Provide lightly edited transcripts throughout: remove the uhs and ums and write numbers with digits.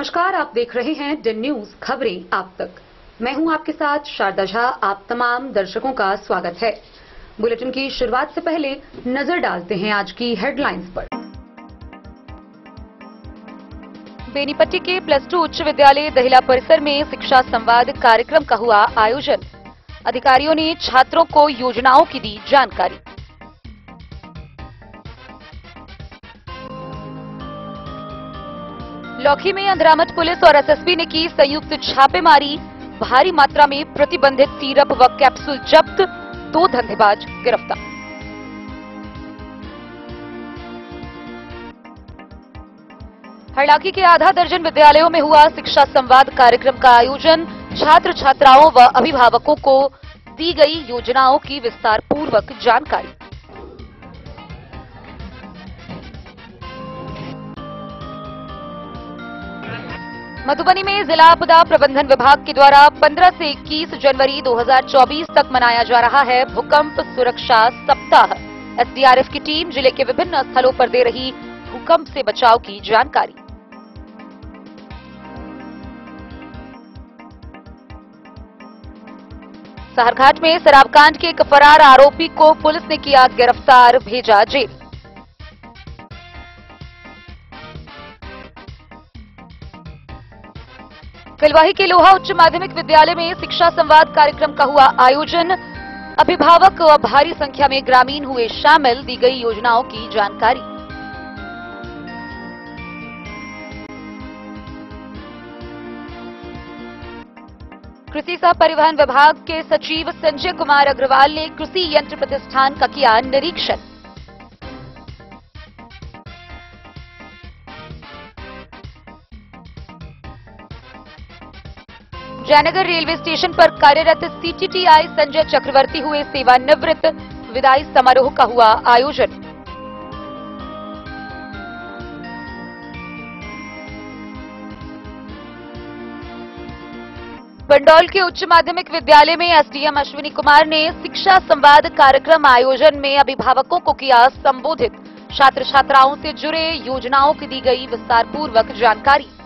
नमस्कार, आप देख रहे हैं डन न्यूज खबरें आप तक। मैं हूं आपके साथ शारदा झा। आप तमाम दर्शकों का स्वागत है। बुलेटिन की शुरुआत से पहले नजर डालते हैं आज की हेडलाइंस पर। बेनीपट्टी के +2 उच्च विद्यालय दहिला परिसर में शिक्षा संवाद कार्यक्रम का हुआ आयोजन। अधिकारियों ने छात्रों को योजनाओं की दी जानकारी। लौखी में अंधरामठ पुलिस और एसएसबी ने की संयुक्त छापेमारी। भारी मात्रा में प्रतिबंधित सिरप व कैप्सूल जब्त, 2 धंधेबाज गिरफ्तार। हरलाखी के आधा दर्जन विद्यालयों में हुआ शिक्षा संवाद कार्यक्रम का आयोजन। छात्र छात्राओं व अभिभावकों को दी गई योजनाओं की विस्तार पूर्वक जानकारी। मधुबनी में जिला आपदा प्रबंधन विभाग के द्वारा 15 से 21 जनवरी 2024 तक मनाया जा रहा है भूकंप सुरक्षा सप्ताह। एसडीआरएफ की टीम जिले के विभिन्न स्थलों पर दे रही भूकंप से बचाव की जानकारी। सहरघाट में शराबकांड के एक फरार आरोपी को पुलिस ने किया गिरफ्तार, भेजा जेल। खिलवाही के लोहा उच्च माध्यमिक विद्यालय में शिक्षा संवाद कार्यक्रम का हुआ आयोजन। अभिभावक व भारी संख्या में ग्रामीण हुए शामिल, दी गई योजनाओं की जानकारी। कृषि सह परिवहन विभाग के सचिव संजय कुमार अग्रवाल ने कृषि यंत्र प्रतिष्ठान का किया निरीक्षण। जयनगर रेलवे स्टेशन पर कार्यरत सीटीटीआई संजय चक्रवर्ती हुए सेवानिवृत्त। विदाई समारोह का हुआ आयोजन। बंडौल के उच्च माध्यमिक विद्यालय में एसडीएम अश्विनी कुमार ने शिक्षा संवाद कार्यक्रम आयोजन में अभिभावकों को किया संबोधित। छात्र छात्राओं से जुड़े योजनाओं की दी गई विस्तार पूर्वक जानकारी।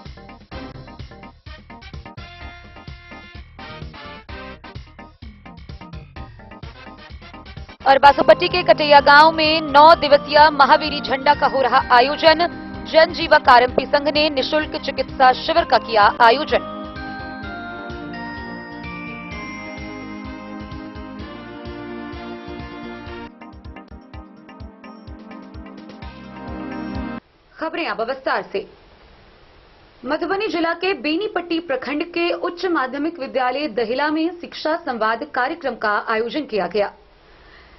और बासोपट्टी के कटैया गांव में 9 दिवसीय महावीरी झंडा का हो रहा आयोजन। जनजीवक आरएमपी संघ ने निशुल्क चिकित्सा शिविर का किया आयोजन। खबरें अब विस्तार से। मधुबनी जिला के बेनीपट्टी प्रखंड के उच्च माध्यमिक विद्यालय दहिला में शिक्षा संवाद कार्यक्रम का आयोजन किया गया।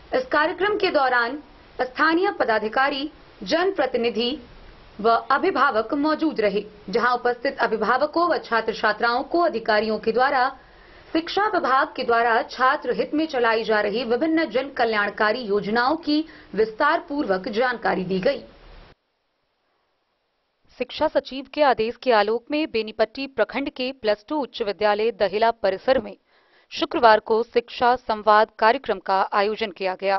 इस कार्यक्रम के दौरान स्थानीय पदाधिकारी, जनप्रतिनिधि व अभिभावक मौजूद रहे, जहां उपस्थित अभिभावकों व छात्र छात्राओं को अधिकारियों के द्वारा शिक्षा विभाग के द्वारा छात्र हित में चलाई जा रही विभिन्न जन कल्याणकारी योजनाओं की विस्तार पूर्वक जानकारी दी गई। शिक्षा सचिव के आदेश के आलोक में बेनीपट्टी प्रखंड के +2 उच्च विद्यालय दहिला परिसर में शुक्रवार को शिक्षा संवाद कार्यक्रम का आयोजन किया गया।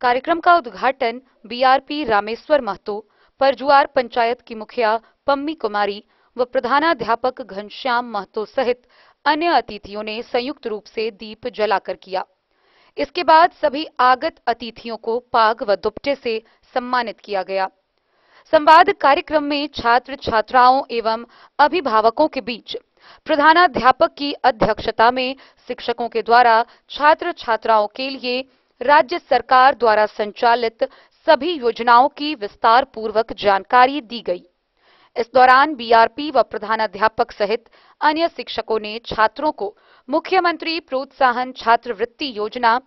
कार्यक्रम का उद्घाटन बीआरपी रामेश्वर महतो, परजुआर पंचायत की मुखिया पम्मी कुमारी व प्रधानाध्यापक घनश्याम महतो सहित अन्य अतिथियों ने संयुक्त रूप से दीप जलाकर किया। इसके बाद सभी आगत अतिथियों को पाग व दुपट्टे से सम्मानित किया गया। संवाद कार्यक्रम में छात्र छात्राओं एवं अभिभावकों के बीच प्रधानाध्यापक की अध्यक्षता में शिक्षकों के द्वारा छात्र छात्राओं के लिए राज्य सरकार द्वारा संचालित सभी योजनाओं की विस्तार पूर्वक जानकारी दी गई। इस दौरान बीआरपी व प्रधानाध्यापक सहित अन्य शिक्षकों ने छात्रों को मुख्यमंत्री प्रोत्साहन छात्रवृत्ति योजना,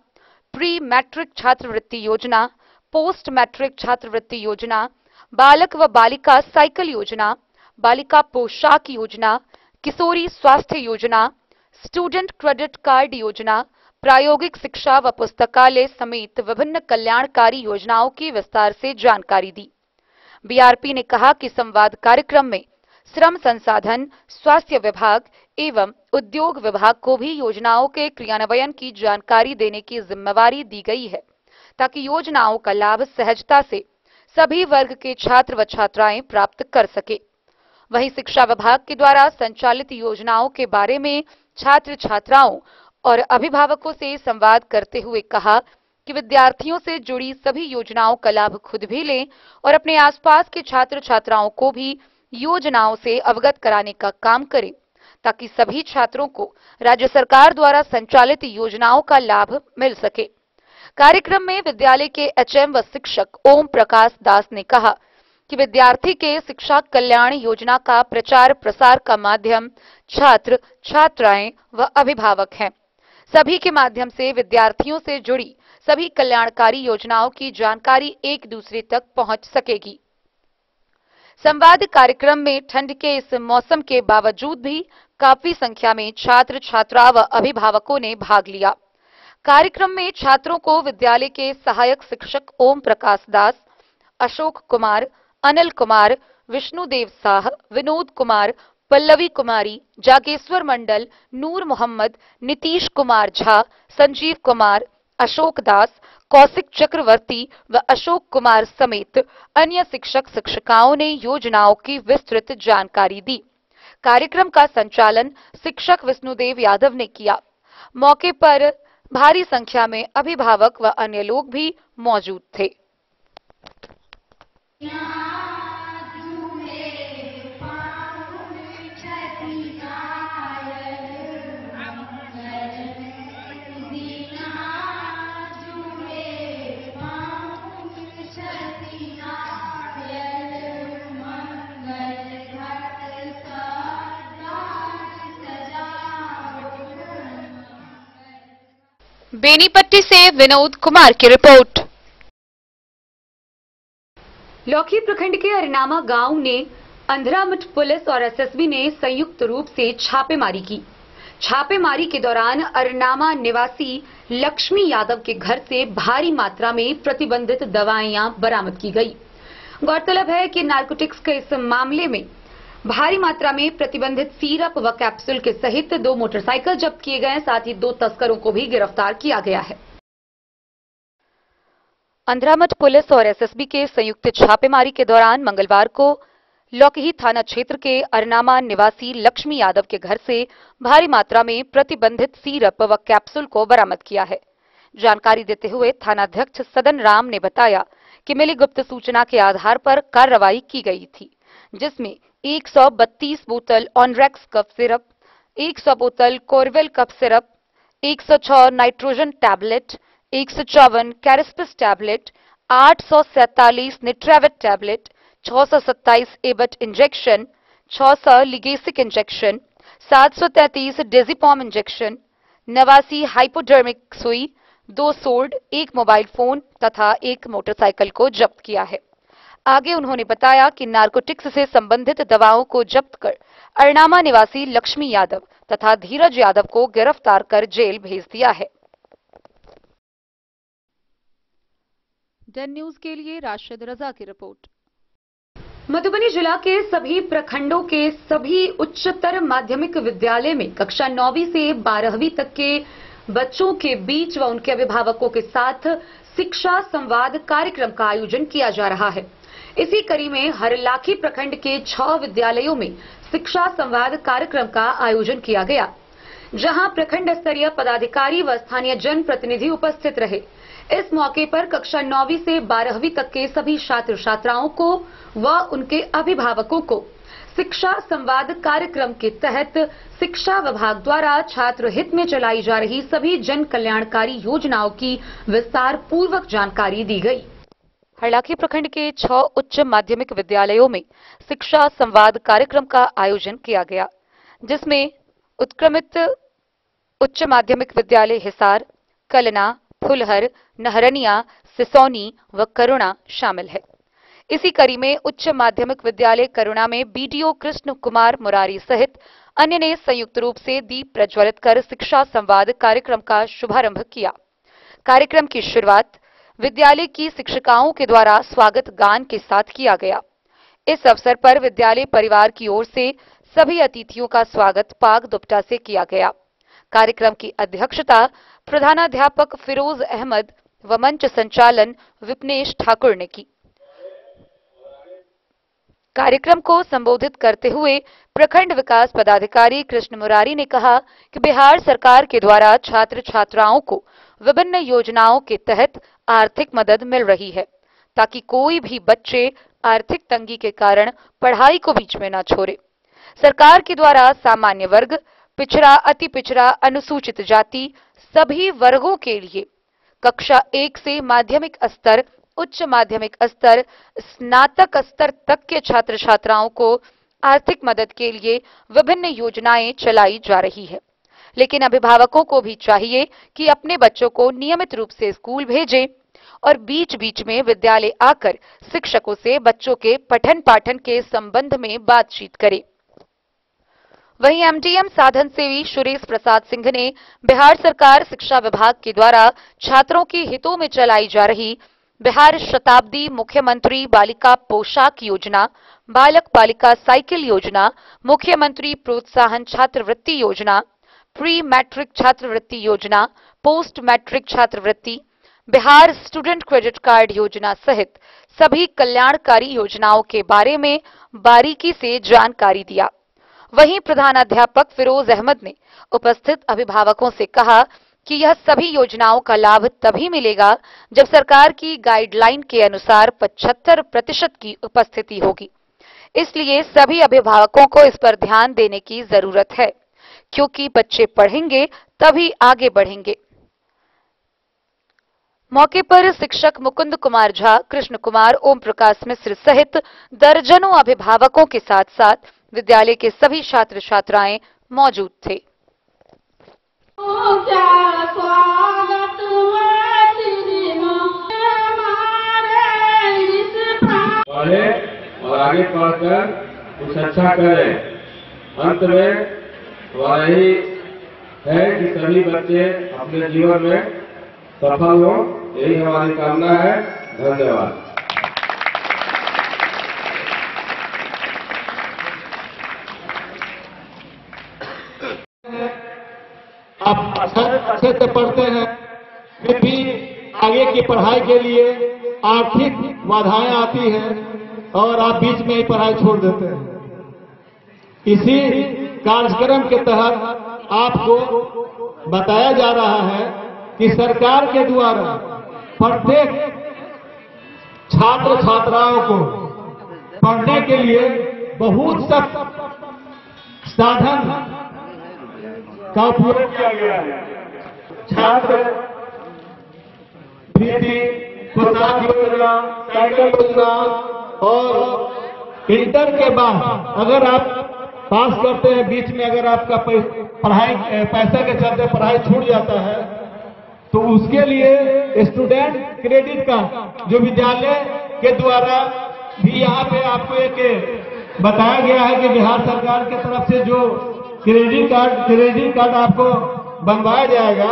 प्री मैट्रिक छात्रवृत्ति योजना, पोस्ट मैट्रिक छात्रवृत्ति योजना, बालक व बालिका साइकिल योजना, बालिका पोशाक योजना, किशोरी स्वास्थ्य योजना, स्टूडेंट क्रेडिट कार्ड योजना, प्रायोगिक शिक्षा व पुस्तकालय समेत विभिन्न कल्याणकारी योजनाओं की विस्तार से जानकारी दी। बीआरपी ने कहा कि संवाद कार्यक्रम में श्रम संसाधन, स्वास्थ्य विभाग एवं उद्योग विभाग को भी योजनाओं के क्रियान्वयन की जानकारी देने की जिम्मेवारी दी गई है, ताकि योजनाओं का लाभ सहजता से सभी वर्ग के छात्र व छात्राएं प्राप्त कर सके। वहीं शिक्षा विभाग के द्वारा संचालित योजनाओं के बारे में छात्र छात्राओं और अभिभावकों से संवाद करते हुए कहा कि विद्यार्थियों से जुड़ी सभी योजनाओं का लाभ खुद भी लें और अपने आसपास के छात्र छात्राओं को भी योजनाओं से अवगत कराने का काम करें, ताकि सभी छात्रों को राज्य सरकार द्वारा संचालित योजनाओं का लाभ मिल सके। कार्यक्रम में विद्यालय के एचएम व शिक्षक ओम प्रकाश दास ने कहा कि विद्यार्थी के शिक्षा कल्याण योजना का प्रचार प्रसार का माध्यम छात्र छात्राएं व अभिभावक हैं। सभी के माध्यम से विद्यार्थियों से जुड़ी सभी कल्याणकारी योजनाओं की जानकारी एक दूसरे तक पहुंच सकेगी। संवाद कार्यक्रम में ठंड के इस मौसम के बावजूद भी काफी संख्या में छात्र छात्रा व अभिभावकों ने भाग लिया। कार्यक्रम में छात्रों को विद्यालय के सहायक शिक्षक ओम प्रकाश दास, अशोक कुमार, अनिल कुमार, विष्णुदेव साह, विनोद कुमार, पल्लवी कुमारी, जागेश्वर मंडल, नूर मोहम्मद, नीतीश कुमार झा, संजीव कुमार, अशोक दास, कौशिक चक्रवर्ती व अशोक कुमार समेत अन्य शिक्षक शिक्षिकाओं ने योजनाओं की विस्तृत जानकारी दी। कार्यक्रम का संचालन शिक्षक विष्णुदेव यादव ने किया। मौके पर भारी संख्या में अभिभावक व अन्य लोग भी मौजूद थे। बेनीपट्टी से विनोद कुमार की रिपोर्ट। लौकी प्रखंड के अरनामा गांव ने अंधरामठ पुलिस और एसएसबी ने संयुक्त रूप से छापेमारी की। छापेमारी के दौरान अरनामा निवासी लक्ष्मी यादव के घर से भारी मात्रा में प्रतिबंधित दवाइयां बरामद की गई। गौरतलब है कि नारकोटिक्स के इस मामले में भारी मात्रा में प्रतिबंधित सिरप व कैप्सूल के सहित 2 मोटरसाइकिल जब्त किए गए, साथ ही 2 तस्करों को भी गिरफ्तार किया गया है। अंधरामठ पुलिस और एसएसबी के संयुक्त छापेमारी के दौरान मंगलवार को लौकही थाना क्षेत्र के अरनामा निवासी लक्ष्मी यादव के घर से भारी मात्रा में प्रतिबंधित सिरप व कैप्सूल को बरामद किया है। जानकारी देते हुए थानाध्यक्ष सदन राम ने बताया कि मिली गुप्त सूचना के आधार पर कार्रवाई की गई थी, जिसमें 132 बोतल ऑनरेक्स कफ सिरप, 100 बोतल कोरवेल कफ सिरप, 106 नाइट्रोजन टैबलेट, 154 कैरिस्पिस टैबलेट, 847 निट्रेविट टैबलेट, 627 एबट इंजेक्शन, 600 लिगेसिक इंजेक्शन, 733 डेजिपॉम इंजेक्शन, 89 हाइपोडर्मिक सुई, 2 सोल्ड, 1 मोबाइल फोन तथा 1 मोटरसाइकिल को जब्त किया है। आगे उन्होंने बताया कि नारकोटिक्स से संबंधित दवाओं को जब्त कर अरनामा निवासी लक्ष्मी यादव तथा धीरज यादव को गिरफ्तार कर जेल भेज दिया है। डन न्यूज के लिए राशिद रजा की रिपोर्ट। मधुबनी जिला के सभी प्रखंडों के सभी उच्चतर माध्यमिक विद्यालय में कक्षा 9वीं से 12वीं तक के बच्चों के बीच व उनके अभिभावकों के साथ शिक्षा संवाद कार्यक्रम का आयोजन किया जा रहा है। इसी कड़ी में हरलाखी प्रखंड के 6 विद्यालयों में शिक्षा संवाद कार्यक्रम का आयोजन किया गया, जहां प्रखंड स्तरीय पदाधिकारी व स्थानीय जनप्रतिनिधि उपस्थित रहे। इस मौके पर कक्षा 9वीं से 12वीं तक के सभी छात्र छात्राओं को व उनके अभिभावकों को शिक्षा संवाद कार्यक्रम के तहत शिक्षा विभाग द्वारा छात्र हित में चलाई जा रही सभी जन कल्याणकारी योजनाओं की विस्तार पूर्वक जानकारी दी गई। हरलाखी प्रखंड के 6 उच्च माध्यमिक विद्यालयों में शिक्षा संवाद कार्यक्रम का आयोजन किया गया, जिसमें उत्क्रमित उच्च माध्यमिक विद्यालय हिसार, कलना, फुलहर, नहरनिया, सिसौनी व करुणा शामिल है। इसी कड़ी में उच्च माध्यमिक विद्यालय करुणा में बीडीओ कृष्ण कुमार मुरारी सहित अन्य ने संयुक्त रूप से दीप प्रज्वलित कर शिक्षा संवाद कार्यक्रम का शुभारंभ किया। कार्यक्रम की शुरुआत विद्यालय की शिक्षिकाओं के द्वारा स्वागत गान के साथ किया गया। इस अवसर पर विद्यालय परिवार की ओर से सभी अतिथियों का स्वागत पाग दुपट्टा से किया गया। कार्यक्रम की अध्यक्षता प्रधानाध्यापक फिरोज अहमद व मंच संचालन विपनेश ठाकुर ने की। कार्यक्रम को संबोधित करते हुए प्रखंड विकास पदाधिकारी कृष्ण मुरारी ने कहा कि बिहार सरकार के द्वारा छात्र छात्राओं को विभिन्न योजनाओं के तहत आर्थिक मदद मिल रही है ताकि कोई भी बच्चे आर्थिक तंगी के कारण पढ़ाई को बीच में न छोड़े। सरकार के द्वारा सामान्य वर्ग, पिछड़ा, अति पिछड़ा, अनुसूचित जाति सभी वर्गों के लिए कक्षा 1 से माध्यमिक स्तर, उच्च माध्यमिक स्तर, स्नातक स्तर तक के छात्र छात्राओं को आर्थिक मदद के लिए विभिन्न योजनाएं चलाई जा रही है। लेकिन अभिभावकों को भी चाहिए कि अपने बच्चों को नियमित रूप से स्कूल भेजें और बीच बीच में विद्यालय आकर शिक्षकों से बच्चों के पठन पाठन के संबंध में बातचीत करें। वहीं एमडीएम साधन सेवी सुरेश प्रसाद सिंह ने बिहार सरकार शिक्षा विभाग के द्वारा छात्रों के हितों में चलाई जा रही बिहार शताब्दी मुख्यमंत्री बालिका पोशाक योजना, बालक बालिका साइकिल योजना, मुख्यमंत्री प्रोत्साहन छात्रवृत्ति योजना, प्री मैट्रिक छात्रवृत्ति योजना, पोस्ट मैट्रिक छात्रवृत्ति, बिहार स्टूडेंट क्रेडिट कार्ड योजना सहित सभी कल्याणकारी योजनाओं के बारे में बारीकी से जानकारी दिया। वहीं प्रधानाध्यापक फिरोज अहमद ने उपस्थित अभिभावकों से कहा कि यह सभी योजनाओं का लाभ तभी मिलेगा जब सरकार की गाइडलाइन के अनुसार 75% की उपस्थिति होगी। इसलिए सभी अभिभावकों को इस पर ध्यान देने की जरूरत है, क्योंकि बच्चे पढ़ेंगे तभी आगे बढ़ेंगे। मौके पर शिक्षक मुकुंद कुमार झा, कृष्ण कुमार, ओम प्रकाश मिश्र सहित दर्जनों अभिभावकों के साथ साथ विद्यालय के सभी छात्र छात्राएं मौजूद थे। पढ़े और आगे पढ़कर कुछ अच्छा करें। अंत में यही है कि सभी बच्चे अपने जीवन में सफल हो, यही हमारी कामना है। धन्यवाद। आप अच्छे से पढ़ते हैं, फिर भी आगे की पढ़ाई के लिए आर्थिक बाधाएं आती हैं और आप बीच में ही पढ़ाई छोड़ देते हैं। इसी कार्यक्रम के तहत आपको बताया जा रहा है कि सरकार के द्वारा प्रत्येक छात्र छात्राओं को पढ़ने के लिए बहुत सा साधन का उपयोग किया गया है। छात्र वृत्ति, पोशाक योजना, साइकिल योजना और इंटर के बाद अगर आप पास करते हैं, बीच में अगर आपका पढ़ाई पैसे के चलते पढ़ाई छूट जाता है तो उसके लिए स्टूडेंट क्रेडिट कार्ड जो विद्यालय के द्वारा भी यहाँ पे आपको एक बताया गया है कि बिहार सरकार की तरफ से जो क्रेडिट कार्ड आपको बनवाया जाएगा,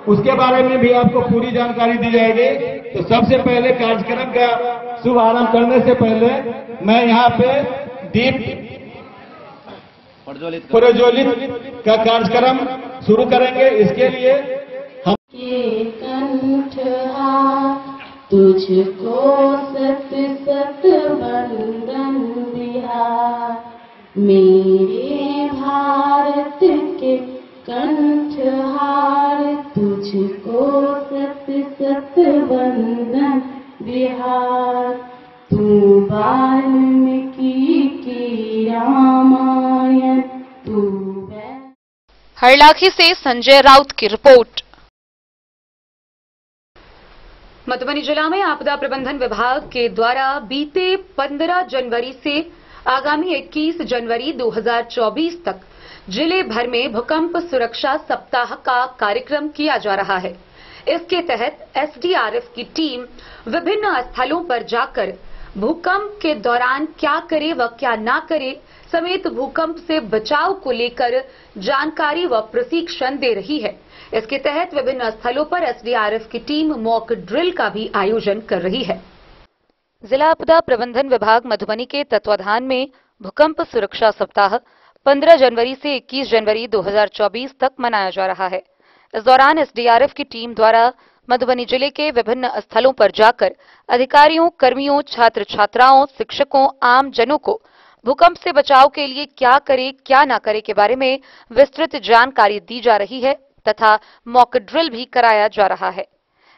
उसके बारे में भी आपको पूरी जानकारी दी जाएगी। तो सबसे पहले कार्यक्रम का शुभारंभ करने से पहले मैं यहाँ पे दीप प्रज्वलित का कार्यक्रम शुरू करेंगे। इसके लिए हम तुझको सत सत वंदन बिहार, मेरे भारत के कंठहार, तुझको सत सत वंदन बिहार। तू वाल्मीकि की रामायण, तू। हरलाखी से संजय राउत की रिपोर्ट। मधुबनी जिला में आपदा प्रबंधन विभाग के द्वारा बीते 15 जनवरी से आगामी 21 जनवरी 2024 तक जिले भर में भूकंप सुरक्षा सप्ताह का कार्यक्रम किया जा रहा है। इसके तहत एसडीआरएफ की टीम विभिन्न स्थलों पर जाकर भूकंप के दौरान क्या करे व क्या ना करे समेत भूकंप से बचाव को लेकर जानकारी व प्रशिक्षण दे रही है। इसके तहत विभिन्न स्थलों पर एसडीआरएफ की टीम मॉक ड्रिल का भी आयोजन कर रही है। जिला आपदा प्रबंधन विभाग मधुबनी के तत्वाधान में भूकंप सुरक्षा सप्ताह 15 जनवरी से 21 जनवरी 2024 तक मनाया जा रहा है। इस दौरान एसडीआरएफ की टीम द्वारा मधुबनी जिले के विभिन्न स्थलों पर जाकर अधिकारियों, कर्मियों, छात्र छात्राओं, शिक्षकों, आम जनों को भूकंप से बचाव के लिए क्या करे क्या ना करे के बारे में विस्तृत जानकारी दी जा रही है तथा मॉक ड्रिल भी कराया जा रहा है।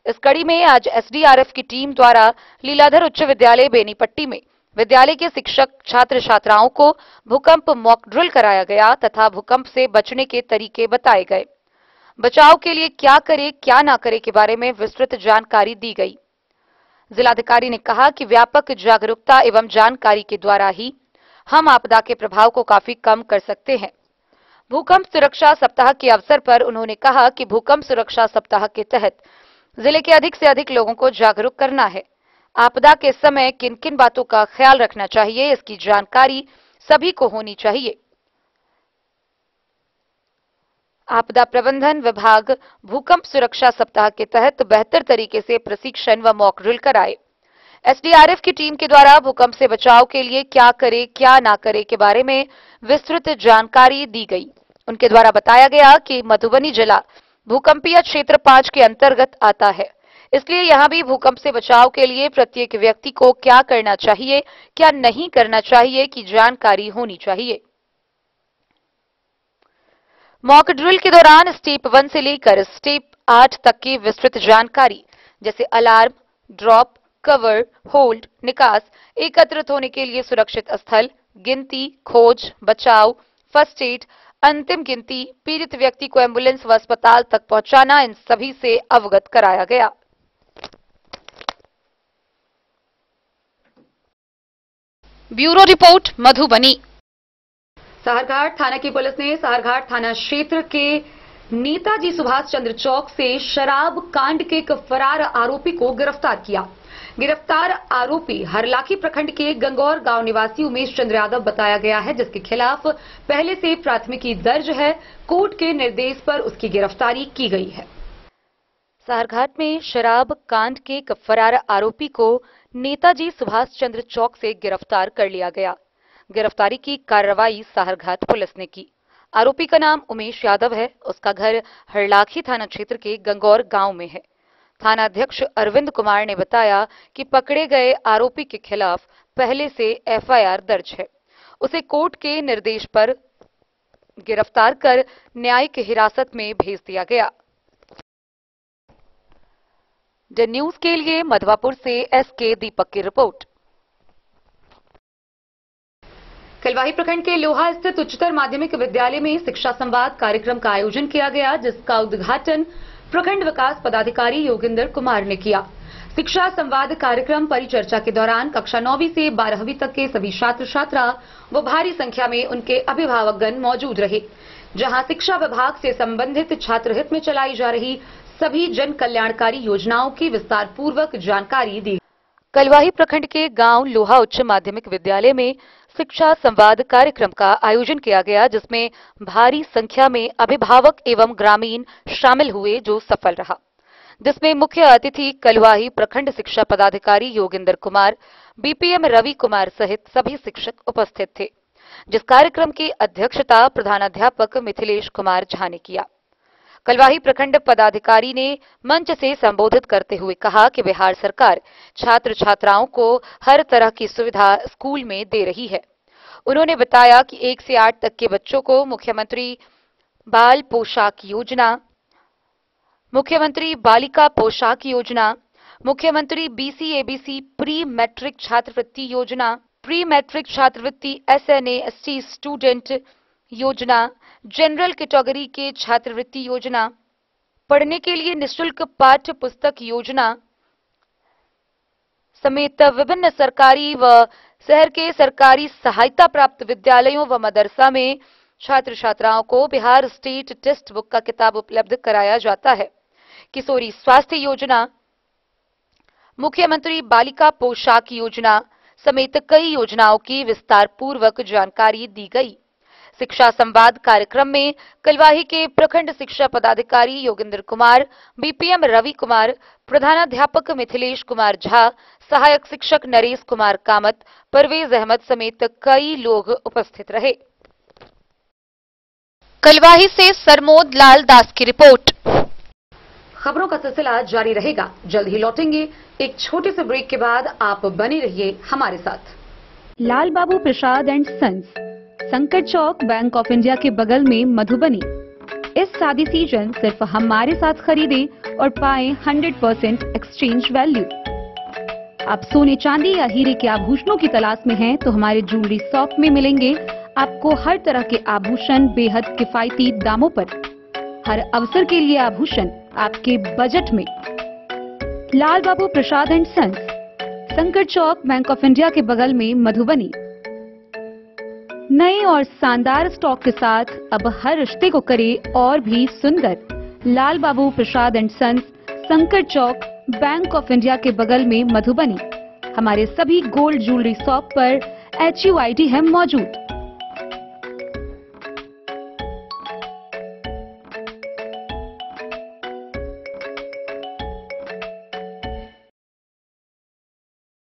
इस कड़ी में आज एसडीआरएफ की टीम द्वारा लीलाधर उच्च विद्यालय बेनीपट्टी में विद्यालय के शिक्षक, छात्र छात्राओं को भूकंप मॉक ड्रिल कराया गया तथा भूकंप से बचने के तरीके बताए गए। बचाव के लिए क्या करे क्या ना करे के बारे में विस्तृत जानकारी दी गई। जिलाधिकारी ने कहा कि व्यापक जागरूकता एवं जानकारी के द्वारा ही हम आपदा के प्रभाव को काफी कम कर सकते हैं। भूकंप सुरक्षा सप्ताह के अवसर पर उन्होंने कहा कि भूकंप सुरक्षा सप्ताह के तहत जिले के अधिक से अधिक लोगों को जागरूक करना है। आपदा के समय किन किन बातों का ख्याल रखना चाहिए, इसकी जानकारी सभी को होनी चाहिए। आपदा प्रबंधन विभाग भूकंप सुरक्षा सप्ताह के तहत बेहतर तरीके से प्रशिक्षण व मॉक ड्रिल कराए। एसडीआरएफ की टीम के द्वारा भूकंप से बचाव के लिए क्या करे क्या ना करे के बारे में विस्तृत जानकारी दी गई। उनके द्वारा बताया गया कि मधुबनी जिला भूकंपीय क्षेत्र 5 के अंतर्गत आता है, इसलिए यहां भी भूकंप से बचाव के लिए प्रत्येक व्यक्ति को क्या करना चाहिए, क्या नहीं करना चाहिए की जानकारी होनी चाहिए। मॉक ड्रिल के दौरान स्टेप 1 से लेकर स्टेप 8 तक की विस्तृत जानकारी जैसे अलार्म, ड्रॉप, कवर, होल्ड, निकास, एकत्रित होने के लिए सुरक्षित स्थल, गिनती, खोज, बचाव, फर्स्ट एड, अंतिम गिनती, पीड़ित व्यक्ति को एम्बुलेंस व अस्पताल तक पहुंचाना, इन सभी से अवगत कराया गया। Bureau report Madhubani. साहरघाट थाना की पुलिस ने साहरघाट थाना क्षेत्र के नेताजी सुभाष चंद्र चौक से शराब कांड के एक फरार आरोपी को गिरफ्तार किया। गिरफ्तार आरोपी हरलाखी प्रखंड के गंगौर गांव निवासी उमेश चंद्र यादव बताया गया है, जिसके खिलाफ पहले से प्राथमिकी दर्ज है। कोर्ट के निर्देश पर उसकी गिरफ्तारी की गई है। साहरघाट में शराब कांड के एक फरार आरोपी को नेताजी सुभाष चंद्र चौक से गिरफ्तार कर लिया गया। गिरफ्तारी की कार्रवाई साहरघाट पुलिस ने की। आरोपी का नाम उमेश यादव है। उसका घर हरलाखी थाना क्षेत्र के गंगौर गांव में है। थाना अध्यक्ष अरविंद कुमार ने बताया कि पकड़े गए आरोपी के खिलाफ पहले से एफआईआर दर्ज है। उसे कोर्ट के निर्देश पर गिरफ्तार कर न्यायिक हिरासत में भेज दिया गया। द न्यूज के लिए मधवापुर से एसके दीपक की रिपोर्ट। कलवाही प्रखंड के लोहा स्थित उच्चतर माध्यमिक विद्यालय में शिक्षा संवाद कार्यक्रम का आयोजन किया गया, जिसका उद्घाटन प्रखंड विकास पदाधिकारी योगेंद्र कुमार ने किया। शिक्षा संवाद कार्यक्रम परिचर्चा के दौरान कक्षा 9वीं से 12वीं तक के सभी छात्र छात्रा व भारी संख्या में उनके अभिभावकगण मौजूद रहे, जहां शिक्षा विभाग से संबंधित छात्र हित में चलाई जा रही सभी जन कल्याणकारी योजनाओं की विस्तार पूर्वक जानकारी दी। कलवाही प्रखंड के गांव लोहा उच्च माध्यमिक विद्यालय में शिक्षा संवाद कार्यक्रम का आयोजन किया गया, जिसमें भारी संख्या में अभिभावक एवं ग्रामीण शामिल हुए, जो सफल रहा। जिसमें मुख्य अतिथि कलवाही प्रखंड शिक्षा पदाधिकारी योगेंद्र कुमार, बीपीएम रवि कुमार सहित सभी शिक्षक उपस्थित थे। जिस कार्यक्रम की अध्यक्षता प्रधानाध्यापक मिथिलेश कुमार झा ने किया। कलवाही प्रखंड पदाधिकारी ने मंच से संबोधित करते हुए कहा कि बिहार सरकार छात्र छात्राओं को हर तरह की सुविधा स्कूल में दे रही है। उन्होंने बताया कि 1 से 8 तक के बच्चों को मुख्यमंत्री बाल पोशाक योजना, मुख्यमंत्री बालिका पोशाक योजना, मुख्यमंत्री बीसी-एबीसी प्री मैट्रिक छात्रवृत्ति योजना, प्री मैट्रिक छात्रवृत्ति SNA/ST स्टूडेंट योजना, जनरल कैटेगरी के छात्रवृत्ति योजना, पढ़ने के लिए निःशुल्क पाठ्य पुस्तक योजना समेत विभिन्न सरकारी व शहर के सरकारी सहायता प्राप्त विद्यालयों व मदरसा में छात्र छात्राओं को बिहार स्टेट टेक्स्ट बुक का किताब उपलब्ध कराया जाता है। किशोरी स्वास्थ्य योजना, मुख्यमंत्री बालिका पोशाक योजना समेत कई योजनाओं की विस्तार पूर्वक जानकारी दी गई। शिक्षा संवाद कार्यक्रम में कलवाही के प्रखंड शिक्षा पदाधिकारी योगेंद्र कुमार, बीपीएम रवि कुमार, प्रधानाध्यापक मिथिलेश कुमार झा, सहायक शिक्षक नरेश कुमार कामत, परवेज अहमद समेत कई लोग उपस्थित रहे। कलवाही से सरमोद लाल दास की रिपोर्ट। खबरों का सिलसिला जारी रहेगा। जल्द ही लौटेंगे एक छोटे से ब्रेक के बाद। आप बने रहिए हमारे साथ। लाल बाबू प्रसाद एंड सन्स, संकट चौक, बैंक ऑफ इंडिया के बगल में, मधुबनी। इस शादी सीजन सिर्फ हमारे साथ खरीदे और पाएं 100% एक्सचेंज वैल्यू। आप सोने चांदी या हीरे के आभूषणों की तलाश में हैं तो हमारे ज्वेलरी शॉप में मिलेंगे आपको हर तरह के आभूषण बेहद किफायती दामों पर। हर अवसर के लिए आभूषण आपके बजट में। लाल बाबू प्रसाद एंड सन्स, संकट चौक, बैंक ऑफ इंडिया के बगल में, मधुबनी। नए और शानदार स्टॉक के साथ अब हर रिश्ते को करे और भी सुंदर। लाल बाबू प्रसाद एंड सन्स, संकट चौक, बैंक ऑफ इंडिया के बगल में, मधुबनी। हमारे सभी गोल्ड ज्वेलरी शॉप पर HUID है मौजूद।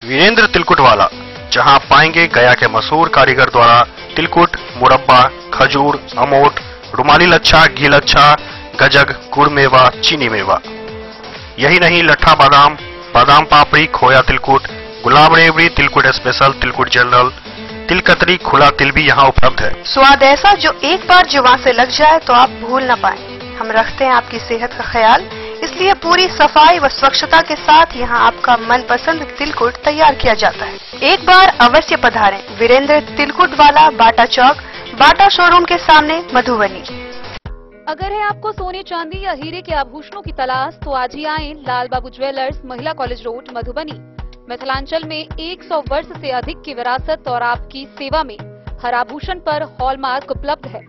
वीरेंद्र तिलकुट वाला, जहां आप पाएंगे गया के मशहूर कारीगर द्वारा तिलकुट, मुरब्बा, खजूर, अमोट, रुमाली लच्छा, घी लच्छा, गजक, गुड़ मेवा, चीनी मेवा। यही नहीं, लट्ठा बादाम, बादाम पापड़ी, खोया तिलकुट, गुलाब रेवड़ी, तिलकुट स्पेशल, तिलकुट जनरल, तिल कतरी, खुला तिल भी यहाँ उपलब्ध है। स्वाद ऐसा जो एक बार जुबान से लग जाए तो आप भूल न पाए। हम रखते हैं आपकी सेहत का ख्याल, इसलिए पूरी सफाई व स्वच्छता के साथ यहाँ आपका मनपसंद तिलकुट तैयार किया जाता है। एक बार अवश्य पधारें वीरेंद्र तिलकुट वाला, बाटा चौक, बाटा शोरूम के सामने, मधुबनी। अगर है आपको सोने चांदी या हीरे के आभूषणों की तलाश तो आज ही आएं लाल बाबू ज्वेलर्स, महिला कॉलेज रोड, मधुबनी। मिथिलांचल में 100 वर्ष से अधिक की विरासत और आपकी सेवा में हर आभूषण पर हॉलमार्क उपलब्ध है।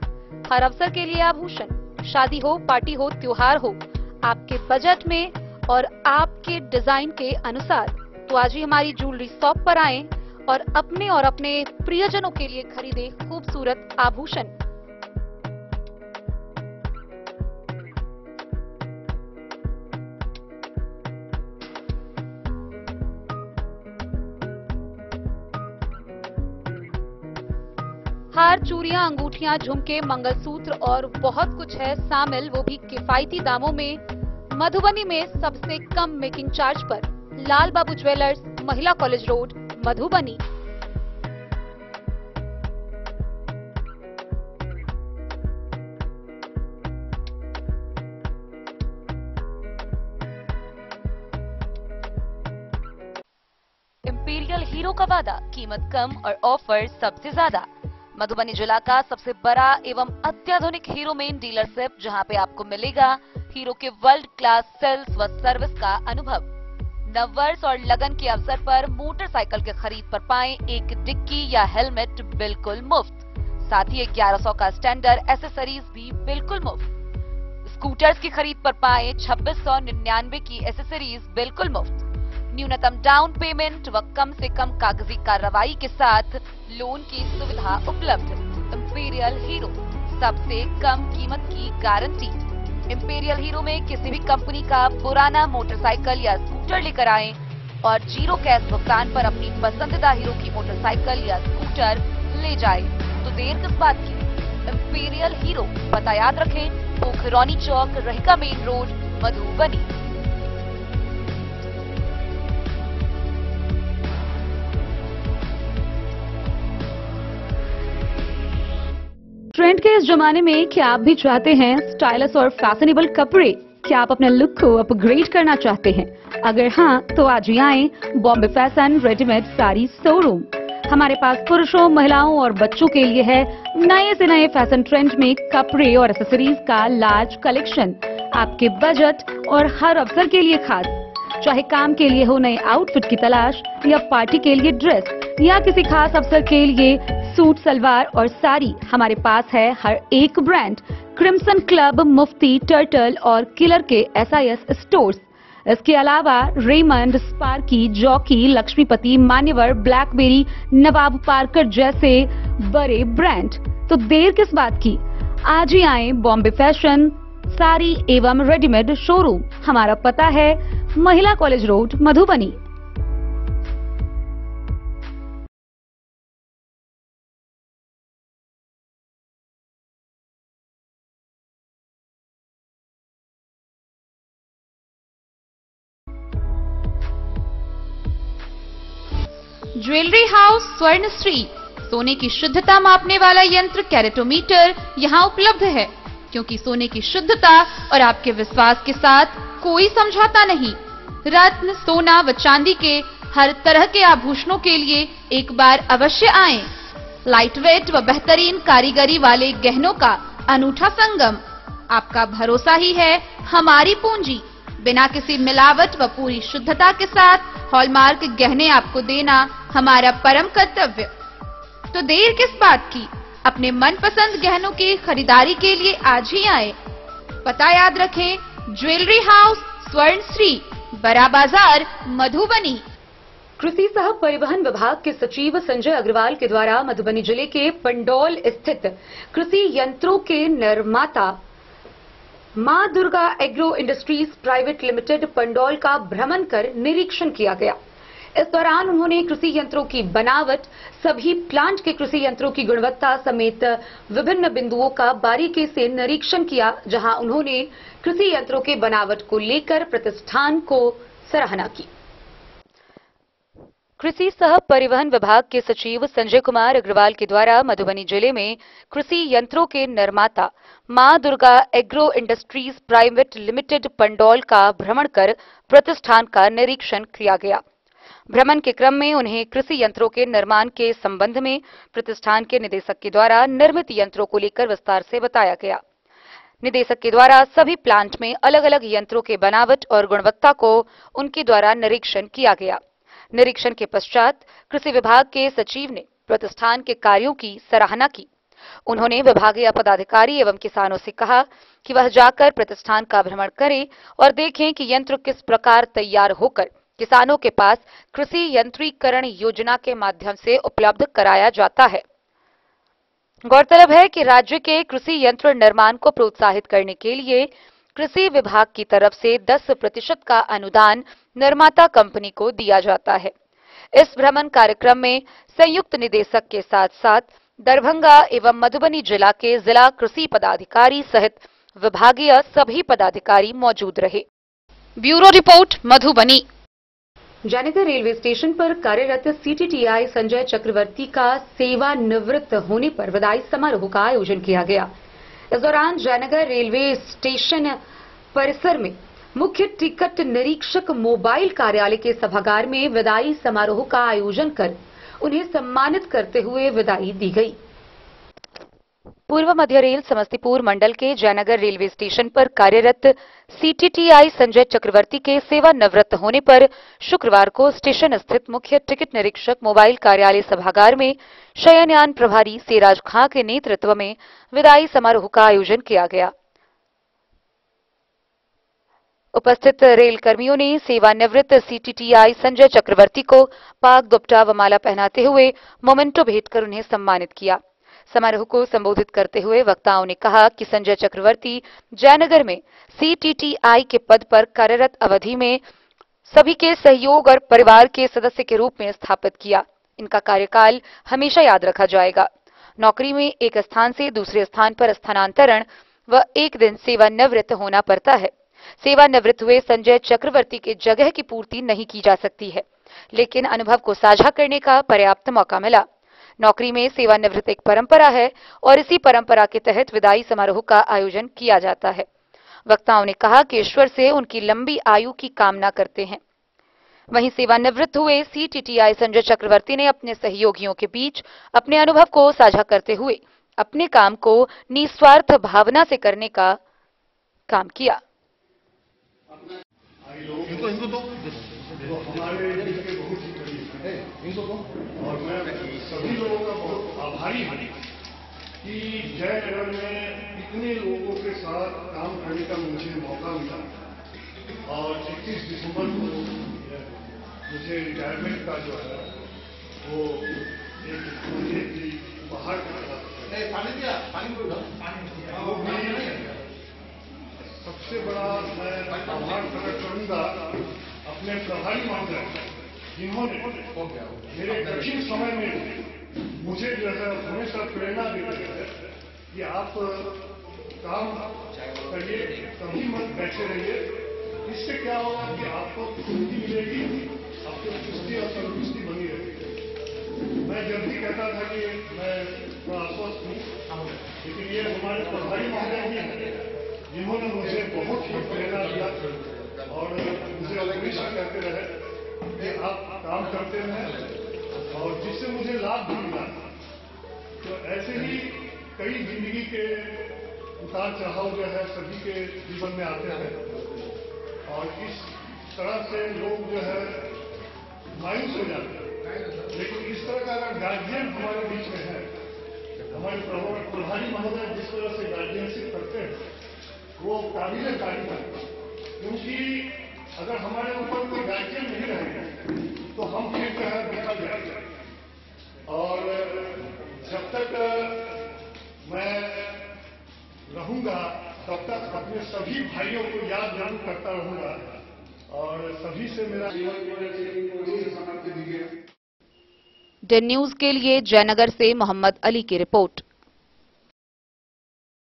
हर अवसर के लिए आभूषण, शादी हो, पार्टी हो, त्योहार हो, आपके बजट में और आपके डिजाइन के अनुसार। तो आज ही हमारी ज्वेलरी शॉप पर आएं और अपने प्रियजनों के लिए खरीदे खूबसूरत आभूषण। हार, चूड़ियां, अंगूठियां, झुमके, मंगलसूत्र और बहुत कुछ है शामिल, वो भी किफायती दामों में। मधुबनी में सबसे कम मेकिंग चार्ज पर। लाल बाबू ज्वेलर्स, महिला college road, Madhubani. Imperial hero का वादा, कीमत कम और ऑफर सबसे ज्यादा। मधुबनी जिला का सबसे बड़ा एवं अत्याधुनिक हीरो मेन डीलरशिप, जहां पे आपको मिलेगा हीरो के वर्ल्ड क्लास सेल्स व सर्विस का अनुभव। नववर्ष और लगन के अवसर पर मोटरसाइकिल के खरीद पर पाएं एक डिक्की या हेलमेट बिल्कुल मुफ्त। साथ ही 1100 का स्टैंडर्ड एसेसरीज भी बिल्कुल मुफ्त। स्कूटर्स की खरीद पर पाएं 2699 की एसेसरीज बिल्कुल मुफ्त। न्यूनतम डाउन पेमेंट व कम से कम कागजी कार्रवाई के साथ लोन की सुविधा उपलब्ध। इंपीरियल हीरो, सबसे कम कीमत की गारंटी। इंपीरियल हीरो में किसी भी कंपनी का पुराना मोटरसाइकिल या स्कूटर लेकर आएं और 0 कैश भुगतान पर अपनी पसंदीदा हीरो की मोटरसाइकिल या स्कूटर ले जाएं। तो देर किस बात की? इंपीरियल हीरो, पता याद रखें, Pokhrauni Chowk, Rahika main road, Madhubani. Trend के इस जमाने में क्या आप भी चाहते हैं स्टाइलिश और फैशनेबल कपड़े? क्या आप अपने लुक को अपग्रेड करना चाहते हैं? अगर हाँ, तो आज ही आएं Bombay fashion readymade sari showroom. हमारे पास पुरुषों, महिलाओं और बच्चों के लिए है नए से नए फैशन ट्रेंड में कपड़े और एक्सेसरीज का लार्ज कलेक्शन। आपके बजट और हर अवसर के लिए खास। चाहे काम के लिए हो नए आउटफिट की तलाश, या पार्टी के लिए ड्रेस, या किसी खास अवसर के लिए सूट, सलवार और साड़ी, हमारे पास है हर एक ब्रांड। क्रिम्सन क्लब, मुफ्ती, टर्टल और किलर के SIS स्टोर्स। इसके अलावा रेमंड, स्पार्की, जॉकी, लक्ष्मीपति, मान्यवर, ब्लैकबेरी, नवाब पार्कर जैसे बड़े ब्रांड। तो देर किस बात की? आज ही आए बॉम्बे फैशन साड़ी एवं रेडीमेड शोरूम। हमारा पता है महिला college road, Madhubani. Jewellery house स्वर्ण श्री सोने की शुद्धता मापने वाला यंत्र कैरेटोमीटर यहाँ उपलब्ध है, क्योंकि सोने की शुद्धता और आपके विश्वास के साथ कोई समझौता नहीं। रत्न, सोना व चांदी के हर तरह के आभूषणों के लिए एक बार अवश्य आएं। लाइट वेट व बेहतरीन कारीगरी वाले गहनों का अनूठा संगम। आपका भरोसा ही है हमारी पूंजी। बिना किसी मिलावट व पूरी शुद्धता के साथ हॉलमार्क गहने आपको देना हमारा परम कर्तव्य। तो देर किस बात की, अपने मनपसंद गहनों की खरीदारी के लिए आज ही आए। पता याद रखें, ज्वेलरी हाउस स्वर्ण श्री, बड़ा बाजार, मधुबनी। कृषि सह परिवहन विभाग के सचिव संजय अग्रवाल के द्वारा मधुबनी जिले के पंडौल स्थित कृषि यंत्रों के निर्माता मां Durga agro industries private limited Pandaul का भ्रमण कर निरीक्षण किया गया। इस दौरान उन्होंने कृषि यंत्रों की बनावट, सभी प्लांट के कृषि यंत्रों की गुणवत्ता समेत विभिन्न बिंदुओं का बारीकी से निरीक्षण किया, जहां उन्होंने कृषि यंत्रों के बनावट को लेकर प्रतिष्ठान को सराहना की। कृषि सह परिवहन विभाग के सचिव संजय कुमार अग्रवाल के द्वारा मधुबनी जिले में कृषि यंत्रों के निर्माता मां Durga agro industries private limited Pandaul का भ्रमण कर प्रतिष्ठान का निरीक्षण किया गया। भ्रमण के क्रम में उन्हें कृषि यंत्रों के निर्माण के संबंध में प्रतिष्ठान के निदेशक के द्वारा निर्मित यंत्रों को लेकर विस्तार से बताया गया। निदेशक के द्वारा सभी प्लांट में अलग अलग यंत्रों के बनावट और गुणवत्ता को उनके द्वारा निरीक्षण किया गया। निरीक्षण के पश्चात कृषि विभाग के सचिव ने प्रतिष्ठान के कार्यों की सराहना की। उन्होंने विभागीय पदाधिकारी एवं किसानों से कहा कि वह जाकर प्रतिष्ठान का भ्रमण करें और देखें कि यंत्र किस प्रकार तैयार होकर किसानों के पास कृषि यंत्रीकरण योजना के माध्यम से उपलब्ध कराया जाता है। गौरतलब है कि राज्य के कृषि यंत्र निर्माण को प्रोत्साहित करने के लिए कृषि विभाग की तरफ से 10% का अनुदान निर्माता कंपनी को दिया जाता है। इस भ्रमण कार्यक्रम में संयुक्त निदेशक के साथ साथ दरभंगा एवं मधुबनी जिला के जिला कृषि पदाधिकारी सहित विभागीय सभी पदाधिकारी मौजूद रहे। Bureau report, Madhubani. Jaynagar railway station पर कार्यरत सीटीटीआई संजय चक्रवर्ती का सेवानिवृत्त होने पर विदाई समारोह का आयोजन किया गया। इस दौरान जयनगर रेलवे स्टेशन परिसर में मुख्य टिकट निरीक्षक मोबाइल कार्यालय के सभागार में विदाई समारोह का आयोजन कर उन्हें सम्मानित करते हुए विदाई दी गई। पूर्व मध्य रेल समस्तीपुर मंडल के जयनगर रेलवे स्टेशन पर कार्यरत सीटीटीआई संजय चक्रवर्ती के सेवानिवृत्त होने पर शुक्रवार को स्टेशन स्थित मुख्य टिकट निरीक्षक मोबाइल कार्यालय सभागार में शयनयान प्रभारी सेराज खां के नेतृत्व में विदाई समारोह का आयोजन किया गया। उपस्थित रेल कर्मियों ने सेवानिवृत्त सीटीटीआई संजय चक्रवर्ती को पाक दुपट्टा व माला पहनाते हुए मोमेंटो भेंट कर उन्हें सम्मानित किया। समारोह को संबोधित करते हुए वक्ताओं ने कहा कि संजय चक्रवर्ती जयनगर में सीटीटीआई के पद पर कार्यरत अवधि में सभी के सहयोग और परिवार के सदस्य के रूप में स्थापित किया। इनका कार्यकाल हमेशा याद रखा जाएगा। नौकरी में एक स्थान से दूसरे स्थान पर स्थानांतरण व एक दिन सेवानिवृत्त होना पड़ता है। सेवानिवृत्त हुए संजय चक्रवर्ती के जगह की पूर्ति नहीं की जा सकती है, लेकिन अनुभव को साझा करने का पर्याप्त मौका मिला। नौकरी में सेवानिवृत्त एक परंपरा है और इसी परंपरा के तहत विदाई समारोह का आयोजन किया जाता है। वक्ताओं ने कहा कि ईश्वर से उनकी लंबी आयु की कामना करते हैं। वहीं सेवानिवृत्त हुए सीटीटीआई संजय चक्रवर्ती ने अपने सहयोगियों के बीच अपने अनुभव को साझा करते हुए अपने काम को निस्वार्थ भावना से करने का काम किया। और मैं सभी लोगों का बहुत आभारी हूँ कि जयनगर में इतने लोगों के साथ काम करने का मुझे मौका मिला और 31 दिसंबर को मुझे रिटायरमेंट का जो है वो एक बाहर सबसे बड़ा मैं आभार प्रकट करूंगा अपने प्रभारी महोदय जिन्होंने मेरे कठिन समय में मुझे जो है हमेशा प्रेरणा देते हैं कि आप काम करिए, कभी मत बैठे रहिए। इससे क्या होगा कि आपको खुशी मिलेगी, आपकी सृष्टि और संतुष्टि बनी रहेगी। जब भी कहता था कि मैं थोड़ा अस्वस्थ हूँ, लेकिन ये हमारे प्रभारी महोदय भी हैं जिन्होंने मुझे बहुत ही प्रेरणा दिया और मुझे हमेशा कहते रहे कि आप काम करते रहें और जिससे मुझे लाभ भी मिला। तो ऐसे ही कई जिंदगी के उतार चढ़ाव जो है सभी के जीवन में आते हैं और इस तरह से लोग जो है मायूस हो जाते हैं। लेकिन इस तरह का अगर गार्जियन हमारे बीच में है, हमारे प्रभारी महोदय जिस तरह से गार्जियनशिप करते हैं वो काबिल तारीफ है, क्योंकि अगर हमारे ऊपर कोई गार्जियन नहीं रहेगा तो हम फिर तरह बिखर जाएंगे। और जब तक मैं रहूंगा तब तक अपने सभी भाइयों को याद जरूर करता रहूंगा और सभी से मेरा डेन न्यूज के लिए जयनगर से मोहम्मद अली की रिपोर्ट।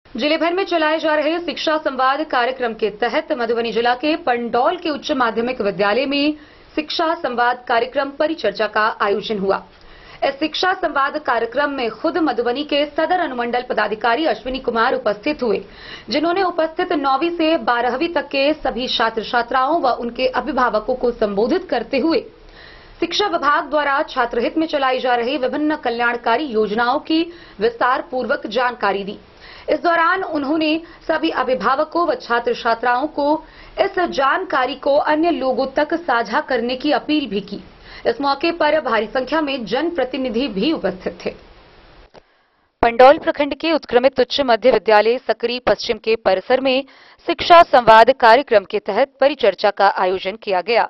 जिले भर में चलाए जा रहे शिक्षा संवाद कार्यक्रम के तहत मधुबनी जिला के पंडौल के उच्च माध्यमिक विद्यालय में शिक्षा संवाद कार्यक्रम परिचर्चा का आयोजन हुआ। इस शिक्षा संवाद कार्यक्रम में खुद मधुबनी के सदर अनुमंडल पदाधिकारी अश्विनी कुमार उपस्थित हुए, जिन्होंने उपस्थित 9वीं से 12वीं तक के सभी छात्र छात्राओं व उनके अभिभावकों को संबोधित करते हुए शिक्षा विभाग द्वारा छात्र हित में चलाई जा रही विभिन्न कल्याणकारी योजनाओं की विस्तार पूर्वक जानकारी दी। इस दौरान उन्होंने सभी अभिभावकों व छात्र छात्राओं को इस जानकारी को अन्य लोगों तक साझा करने की अपील भी की। इस मौके पर भारी संख्या में जनप्रतिनिधि भी उपस्थित थे। पंडौल प्रखंड के उत्क्रमित उच्च मध्य विद्यालय सकरी पश्चिम के परिसर में शिक्षा संवाद कार्यक्रम के तहत परिचर्चा का आयोजन किया गया,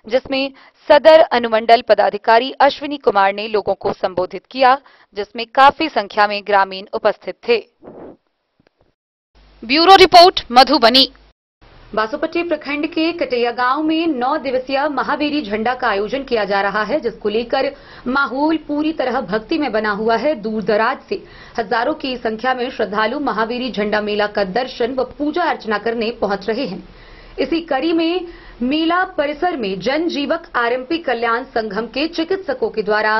जिसमें सदर अनुमंडल पदाधिकारी अश्विनी कुमार ने लोगों को संबोधित किया, जिसमें काफी संख्या में ग्रामीण उपस्थित थे। Bureau report Madhubani. बासोपट्टी प्रखंड के कटैया गांव में 9 दिवसीय महावीरी झंडा का आयोजन किया जा रहा है, जिसको लेकर माहौल पूरी तरह भक्ति में बना हुआ है। दूर दराज से हजारों की संख्या में श्रद्धालु महावीरी झंडा मेला का दर्शन व पूजा अर्चना करने पहुंच रहे हैं। इसी कड़ी में मेला परिसर में जनजीवक आरएमपी कल्याण संगम के चिकित्सकों के द्वारा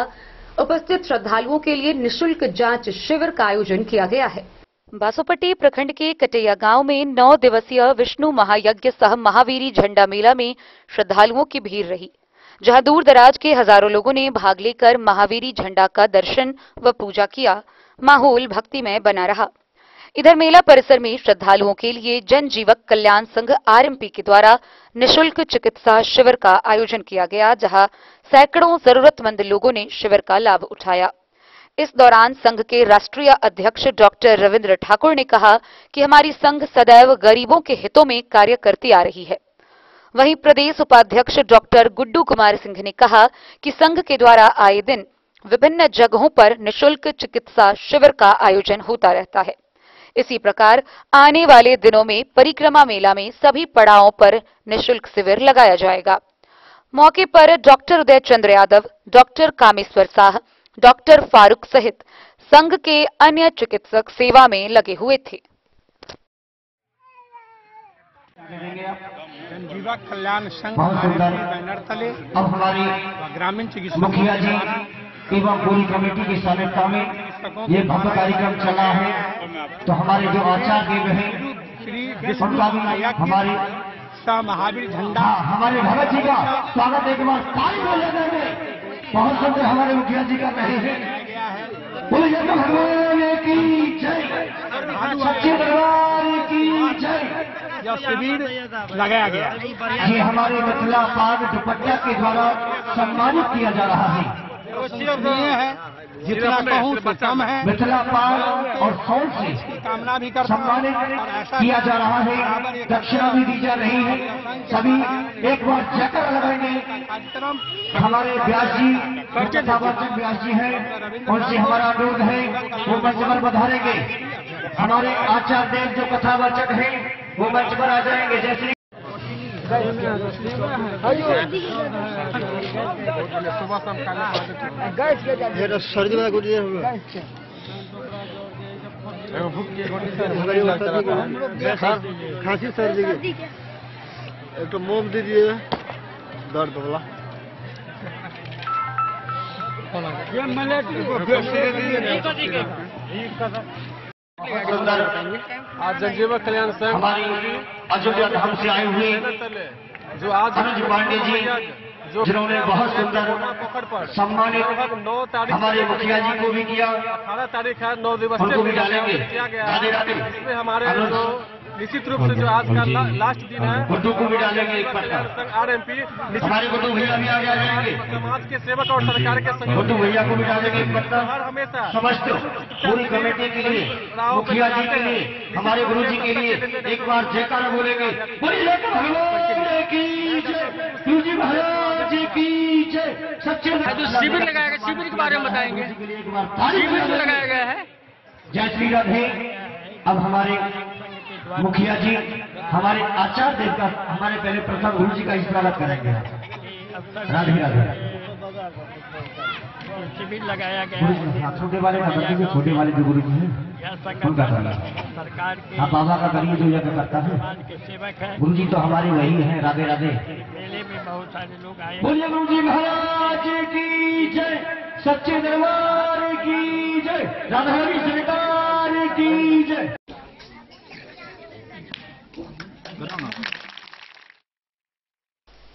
उपस्थित श्रद्धालुओं के लिए निःशुल्क जांच शिविर का आयोजन किया गया है। बासोपट्टी प्रखंड के कटैया गांव में 9 दिवसीय विष्णु महायज्ञ सह महावीरी झंडा मेला में श्रद्धालुओं की भीड़ रही, जहां दूर दराज के हजारों लोगों ने भाग लेकर महावीरी झंडा का दर्शन व पूजा किया। माहौल भक्तिमय बना रहा। इधर मेला परिसर में श्रद्धालुओं के लिए जनजीवक कल्याण संघ आरएमपी के द्वारा निःशुल्क चिकित्सा शिविर का आयोजन किया गया, जहां सैकड़ों जरूरतमंद लोगों ने शिविर का लाभ उठाया। इस दौरान संघ के राष्ट्रीय अध्यक्ष डॉक्टर रविंद्र ठाकुर ने कहा कि हमारी संघ सदैव गरीबों के हितों में कार्य करती आ रही है। वहीं प्रदेश उपाध्यक्ष डॉक्टर गुड्डू कुमार सिंह ने कहा कि संघ के द्वारा आए दिन विभिन्न जगहों पर निःशुल्क चिकित्सा शिविर का आयोजन होता रहता है। इसी प्रकार आने वाले दिनों में परिक्रमा मेला में सभी पड़ावों पर निःशुल्क शिविर लगाया जाएगा। मौके पर doctor Uday Chandra Yadav, doctor Kameshwar Sah, doctor Farooq सहित संघ के अन्य चिकित्सक सेवा में लगे हुए थे। जनजीवक कल्याण संघ बैनर तले अब हमारी ग्रामीण चिकित्सक मुखिया जी एवं पूरी कमेटी की सहायता में ये भव्य कार्यक्रम चला है। तो हमारे जो आचार्य हैं श्री उनका भी हमारे महावीर झंडा हमारे भगत जी का स्वागत एक बार ताली बजाएंगे। बहुत सुंदर हमारे मुखिया जी कर रहे हैं। बोलिए भगवान की जय, सच्चे दरबार की जय। यह शिविर लगाया गया। ये हमारे मिथिला पाग दुपट्टा के द्वारा सम्मानित किया जा रहा है। है जितना कहूँ तो कम है। मिथिला पाग और सौंठ से कामना भी कर सम्मानित किया जा रहा है। दक्षिणा भी दी जा रही है। सभी एक बार जयकार लगाएंगे। हमारे व्यास जी कथावाचक व्यास जी हैं, उनसे हमारा अनुरोध है वो मंच पर पधारेंगे। हमारे आचार्य देव जो कथावाचक हैं वो मंच पर आ जाएंगे। जैसे सर्दी में खांसी सर्दी की एक तो मोम दीजिए दर्द वाला। आज जगजीवन कल्याण संघ हमारी अयोध्या धाम से आए हुए जो आज अनुज पांडे जी जिन्होंने बहुत सुंदर सम्मानित हमारे मुखिया जी को भी किया। 18 तारीख है 9 दिवस उनको भी डालेंगे। किया गया राधे राधे। इसमें हमारे जो निश्चित रूप से जो आज का लास्ट दिन है गुड्डू को भी डालेंगे एक पट्टा। RMP हमारे गुड्डू भैया भी आगे आ जाएंगे। समाज के सेवक और सरकार के सहयोग गुड्डू भैया को भी डालेंगे एक पट्टा। हमेशा समस्त पूरी कमेटी के लिए, मुखिया जी के लिए, हमारे गुरु जी के लिए एक बार जयकारा बोलेंगे। बोलिए भगवान की जय, गुरु जी महाराज की जय। सच्चे जो शिविर लगाया गया, शिविर के बारे में बताएंगे। शिविर लगाया गया है। जय श्री राधे। अब हमारे मुखिया जी, हमारे आचार्य देव का, हमारे पहले प्रथम गुरु जी का स्वागत करेंगे। राधे राधे। शिविर लगाया गया है। छोटे वाले का करते हैं, छोटे वाले जो गुरु जी हैं उनका करना। सरकार के आप बाबा का करिए जो यज्ञ करता है। के सेवक है। गुरु जी तो हमारे वही हैं। राधे राधे। मेले में बहुत सारे लोग आए। बोलिए गुरु जी महाराज की जय, सच्चे दरबार की जय, राधा रानी सरकार की जय।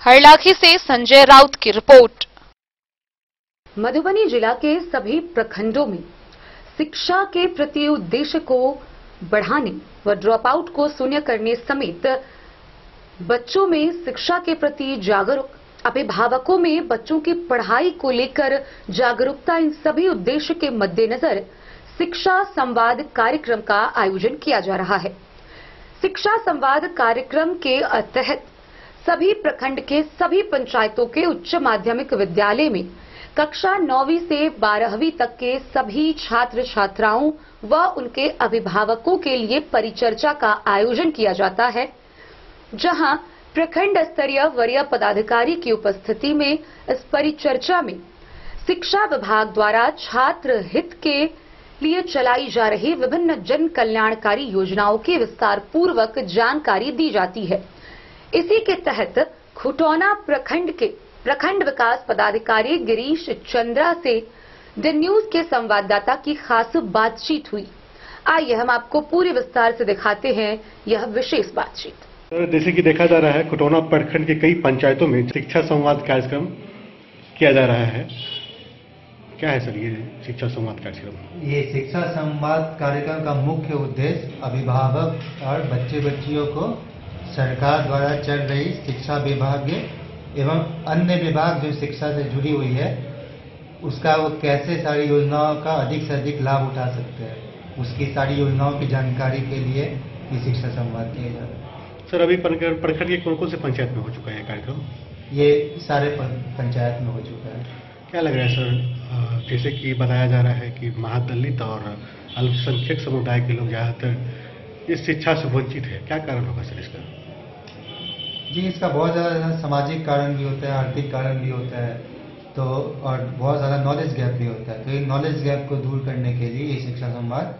हरलाखी से संजय राउत की रिपोर्ट। मधुबनी जिला के सभी प्रखंडों में शिक्षा के प्रति उद्देश्य को बढ़ाने व ड्रॉप आउट को शून्य करने समेत बच्चों में शिक्षा के प्रति जागरूक, अभिभावकों में बच्चों की पढ़ाई को लेकर जागरूकता, इन सभी उद्देश्य के मद्देनजर शिक्षा संवाद कार्यक्रम का आयोजन किया जा रहा है। शिक्षा संवाद कार्यक्रम के तहत सभी प्रखंड के सभी पंचायतों के उच्च माध्यमिक विद्यालय में कक्षा 9वीं से 12वीं तक के सभी छात्र छात्राओं व उनके अभिभावकों के लिए परिचर्चा का आयोजन किया जाता है, जहां प्रखंड स्तरीय वरीय पदाधिकारी की उपस्थिति में इस परिचर्चा में शिक्षा विभाग द्वारा छात्र हित के लिए चलाई जा रही विभिन्न जन कल्याणकारी योजनाओं की विस्तार पूर्वक जानकारी दी जाती है। इसी के तहत खुटौना प्रखंड के प्रखंड विकास पदाधिकारी गिरीश चंद्रा से द न्यूज के संवाददाता की खास बातचीत हुई। आइए हम आपको पूरे विस्तार से दिखाते हैं यह विशेष बातचीत। जैसे कि देखा जा रहा है, खुटौना प्रखंड के कई पंचायतों में शिक्षा संवाद कार्यक्रम किया जा रहा है। क्या है सर ये शिक्षा संवाद कार्यक्रम? ये शिक्षा संवाद कार्यक्रम का मुख्य उद्देश्य अभिभावक और बच्चे बच्चियों को सरकार द्वारा चल रही शिक्षा विभाग एवं अन्य विभाग जो शिक्षा से जुड़ी हुई है उसका वो कैसे सारी योजनाओं का अधिक से अधिक लाभ उठा सकते हैं, उसकी सारी योजनाओं की जानकारी के लिए ये शिक्षा संवाद किया जा रहा है। सर अभी प्रखंड के कौन कौन से पंचायत में हो चुका है कार्यक्रम? ये सारे पंचायत में हो चुका है। क्या लग रहा है सर, जैसे कि बताया जा रहा है कि महादलित और अल्पसंख्यक समुदाय के लोग ज़्यादातर इस शिक्षा से वंचित है, क्या कारण होगा सर इसका? जी इसका बहुत ज़्यादा सामाजिक कारण भी होता है, आर्थिक कारण भी होता है, तो और बहुत ज़्यादा नॉलेज गैप भी होता है। तो ये नॉलेज गैप को दूर करने के लिए ये शिक्षा संवाद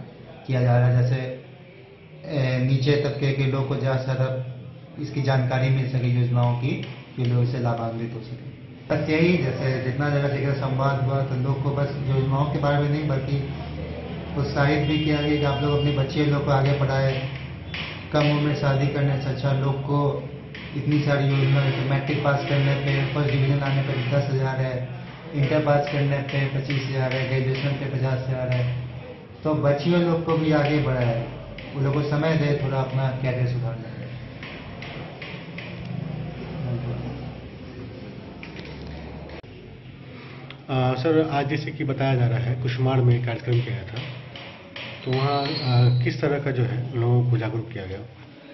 किया जा रहा है, जैसे नीचे तबके के लोग को ज़्यादा से ज़्यादा इसकी जानकारी मिल सके योजनाओं की, कि लोग इससे लाभान्वित हो सके। बस यही, जैसे जितना जगह शिक्षा संवाद हुआ तो लोग को बस योजनाओं के बारे में नहीं बल्कि उत्साहित भी किया गया कि आप लोग अपने बच्चे लोग को आगे पढ़ाए। कम उम्र में शादी करने से अच्छा लोग को इतनी सारी योजना, जैसे मैट्रिक पास करने पे फर्स्ट डिवीजन आने पर 10,000 है, इंटर पास करने पे 25,000 है, ग्रेजुएशन पे 50,000 है। तो बच्चियों लोग को भी आगे बढ़ाए, उन लोग को समय दे थोड़ा अपना कैरियर सुधारने में। सर आज जैसे कि बताया जा रहा है कुशमाड़ में कार्यक्रम किया था, तो वहाँ किस तरह का जो है लोगों को जागरूक किया गया?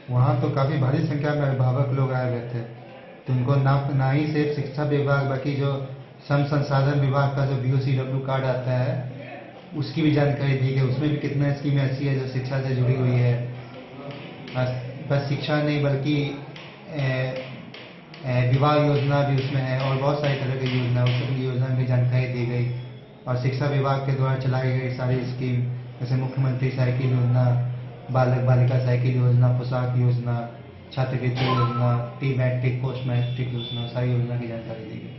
वहाँ तो काफ़ी भारी संख्या में अभिभावक लोग आए हुए थे, तो उनको ना ही सिर्फ शिक्षा विभाग बल्कि जो श्रम संसाधन विभाग का जो BOCW कार्ड आता है उसकी भी जानकारी दी गई। उसमें भी कितना स्कीमें ऐसी है जो शिक्षा से जुड़ी हुई है। बस शिक्षा नहीं बल्कि विवाह योजना भी उसमें है और बहुत सारी तरह की योजना, उस सभी योजना में जानकारी दी गई। और शिक्षा विभाग के द्वारा चलाई गई सारी स्कीम, जैसे मुख्यमंत्री साइकिल योजना, बालक बालिका साइकिल योजना, पोशाक योजना, छात्रवृत्ति योजना, प्री मैट्रिक पोस्ट मैट्रिक योजना, सारी योजना की जानकारी दी गई।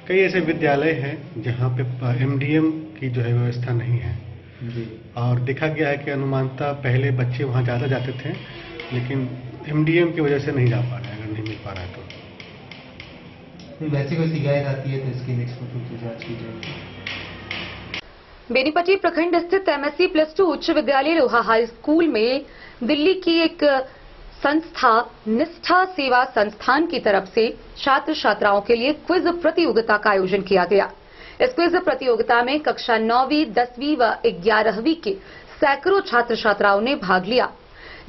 कई ऐसे विद्यालय हैं जहाँ पे MDM की जो है व्यवस्था नहीं है जी। और देखा गया है कि अनुमानतः पहले बच्चे वहाँ ज़्यादा जाते थे, लेकिन MDM की वजह से नहीं जा पा रहे हैं, अगर नहीं मिल पा रहा है तो। वैसी कोई शिकायत आती है तो इसकी निष्पक्ष रूप से जांच की जाएगी। बेनीपट्टी प्रखंड स्थित MSc+2 उच्च विद्यालय लोहा हाई स्कूल में दिल्ली की एक संस्था निष्ठा सेवा संस्थान की तरफ से छात्र छात्राओं के लिए क्विज प्रतियोगिता का आयोजन किया गया। इस क्विज प्रतियोगिता में कक्षा 9वीं, 10वीं व 11वीं के सैकड़ों छात्र छात्राओं ने भाग लिया।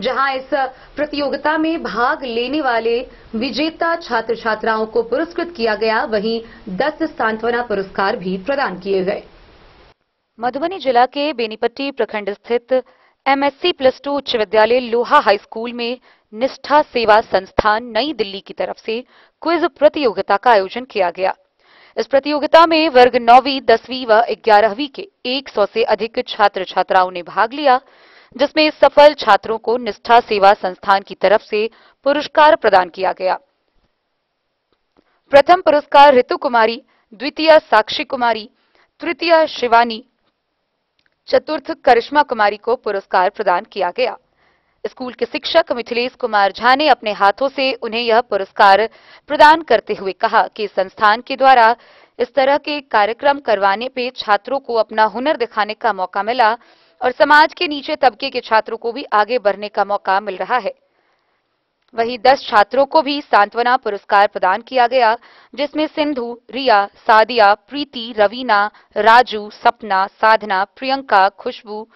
जहां इस प्रतियोगिता में भाग लेने वाले विजेता छात्र छात्राओं को पुरस्कृत किया गया, वहीं 10 सांत्वना पुरस्कार भी प्रदान किए गए। मधुबनी जिला के बेनीपट्टी प्रखंड स्थित MSc+2 उच्च विद्यालय लोहा हाई स्कूल में निष्ठा सेवा संस्थान नई दिल्ली की तरफ से क्विज प्रतियोगिता का आयोजन किया गया। इस प्रतियोगिता में वर्ग 9वीं, 10वीं व 11वीं के 100 से अधिक छात्र छात्राओं ने भाग लिया, जिसमें सफल छात्रों को निष्ठा सेवा संस्थान की तरफ से पुरस्कार प्रदान किया गया। प्रथम पुरस्कार ऋतु कुमारी, द्वितीय साक्षी कुमारी, तृतीय शिवानी, चतुर्थ करिश्मा कुमारी को पुरस्कार प्रदान किया गया। स्कूल के शिक्षक मिथिलेश कुमार झा ने अपने हाथों से उन्हें यह पुरस्कार प्रदान करते हुए कहा कि संस्थान के द्वारा इस तरह के कार्यक्रम करवाने पे छात्रों को अपना हुनर दिखाने का मौका मिला और समाज के नीचे तबके के छात्रों को भी आगे बढ़ने का मौका मिल रहा है। वहीं 10 छात्रों को भी सांत्वना पुरस्कार प्रदान किया गया, जिसमें सिंधु, रिया, सादिया, प्रीति, रवीना, राजू, सपना, साधना, प्रियंका, खुशबू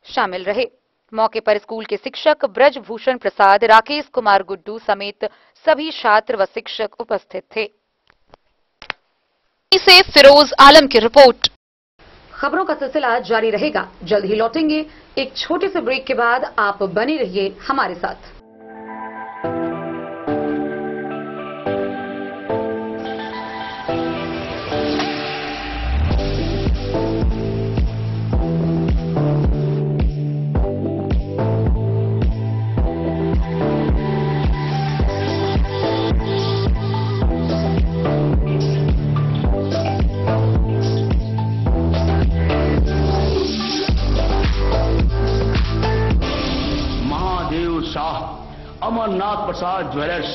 शामिल रहे। मौके पर स्कूल के शिक्षक ब्रजभूषण प्रसाद, राकेश कुमार गुड्डू समेत सभी छात्र व शिक्षक उपस्थित थे। से फिरोज आलम की रिपोर्ट। खबरों का सिलसिला जारी रहेगा, जल्द ही लौटेंगे एक छोटे से ब्रेक के बाद। आप बने रहिए हमारे साथ। अमरनाथ प्रसाद ज्वेलर्स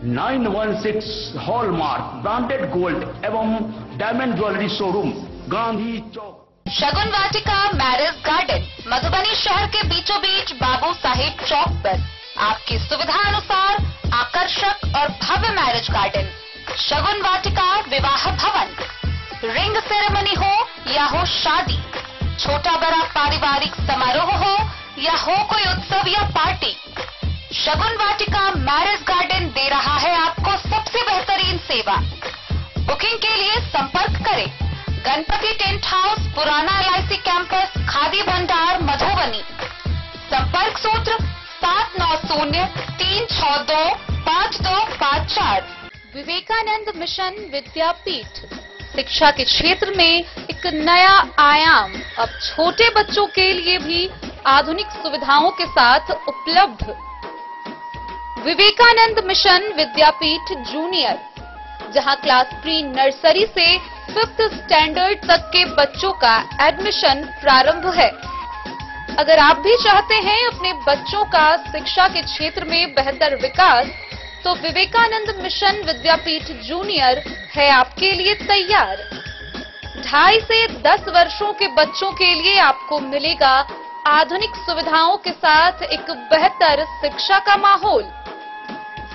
916 हॉलमार्क ब्रांडेड गोल्ड एवं डायमंड ज्वेलरी शोरूम, गांधी चौक। शगुन वाटिका मैरिज गार्डन मधुबनी शहर के बीचों बीच बाबू साहेब चौक पर आपकी सुविधा अनुसार आकर्षक और भव्य मैरिज गार्डन। शगुन वाटिका विवाह भवन, रिंग सेरेमनी हो या हो शादी, छोटा बड़ा पारिवारिक समारोह हो या हो कोई उत्सव या पार्टी, शगुन वाटिका मैरिज गार्डन दे रहा है आपको सबसे बेहतरीन सेवा। बुकिंग के लिए संपर्क करें गणपति टेंट हाउस, पुराना LIC कैंपस, खादी भंडार, मधुबनी। संपर्क सूत्र 7903625254। विवेकानंद मिशन विद्यापीठ शिक्षा के क्षेत्र में एक नया आयाम अब छोटे बच्चों के लिए भी आधुनिक सुविधाओं के साथ उपलब्ध। विवेकानंद मिशन विद्यापीठ जूनियर, जहां क्लास प्री नर्सरी से 5th स्टैंडर्ड तक के बच्चों का एडमिशन प्रारंभ है। अगर आप भी चाहते हैं अपने बच्चों का शिक्षा के क्षेत्र में बेहतर विकास, तो विवेकानंद मिशन विद्यापीठ जूनियर है आपके लिए तैयार। 2.5 से 10 वर्षों के बच्चों के लिए आपको मिलेगा आधुनिक सुविधाओं के साथ एक बेहतर शिक्षा का माहौल।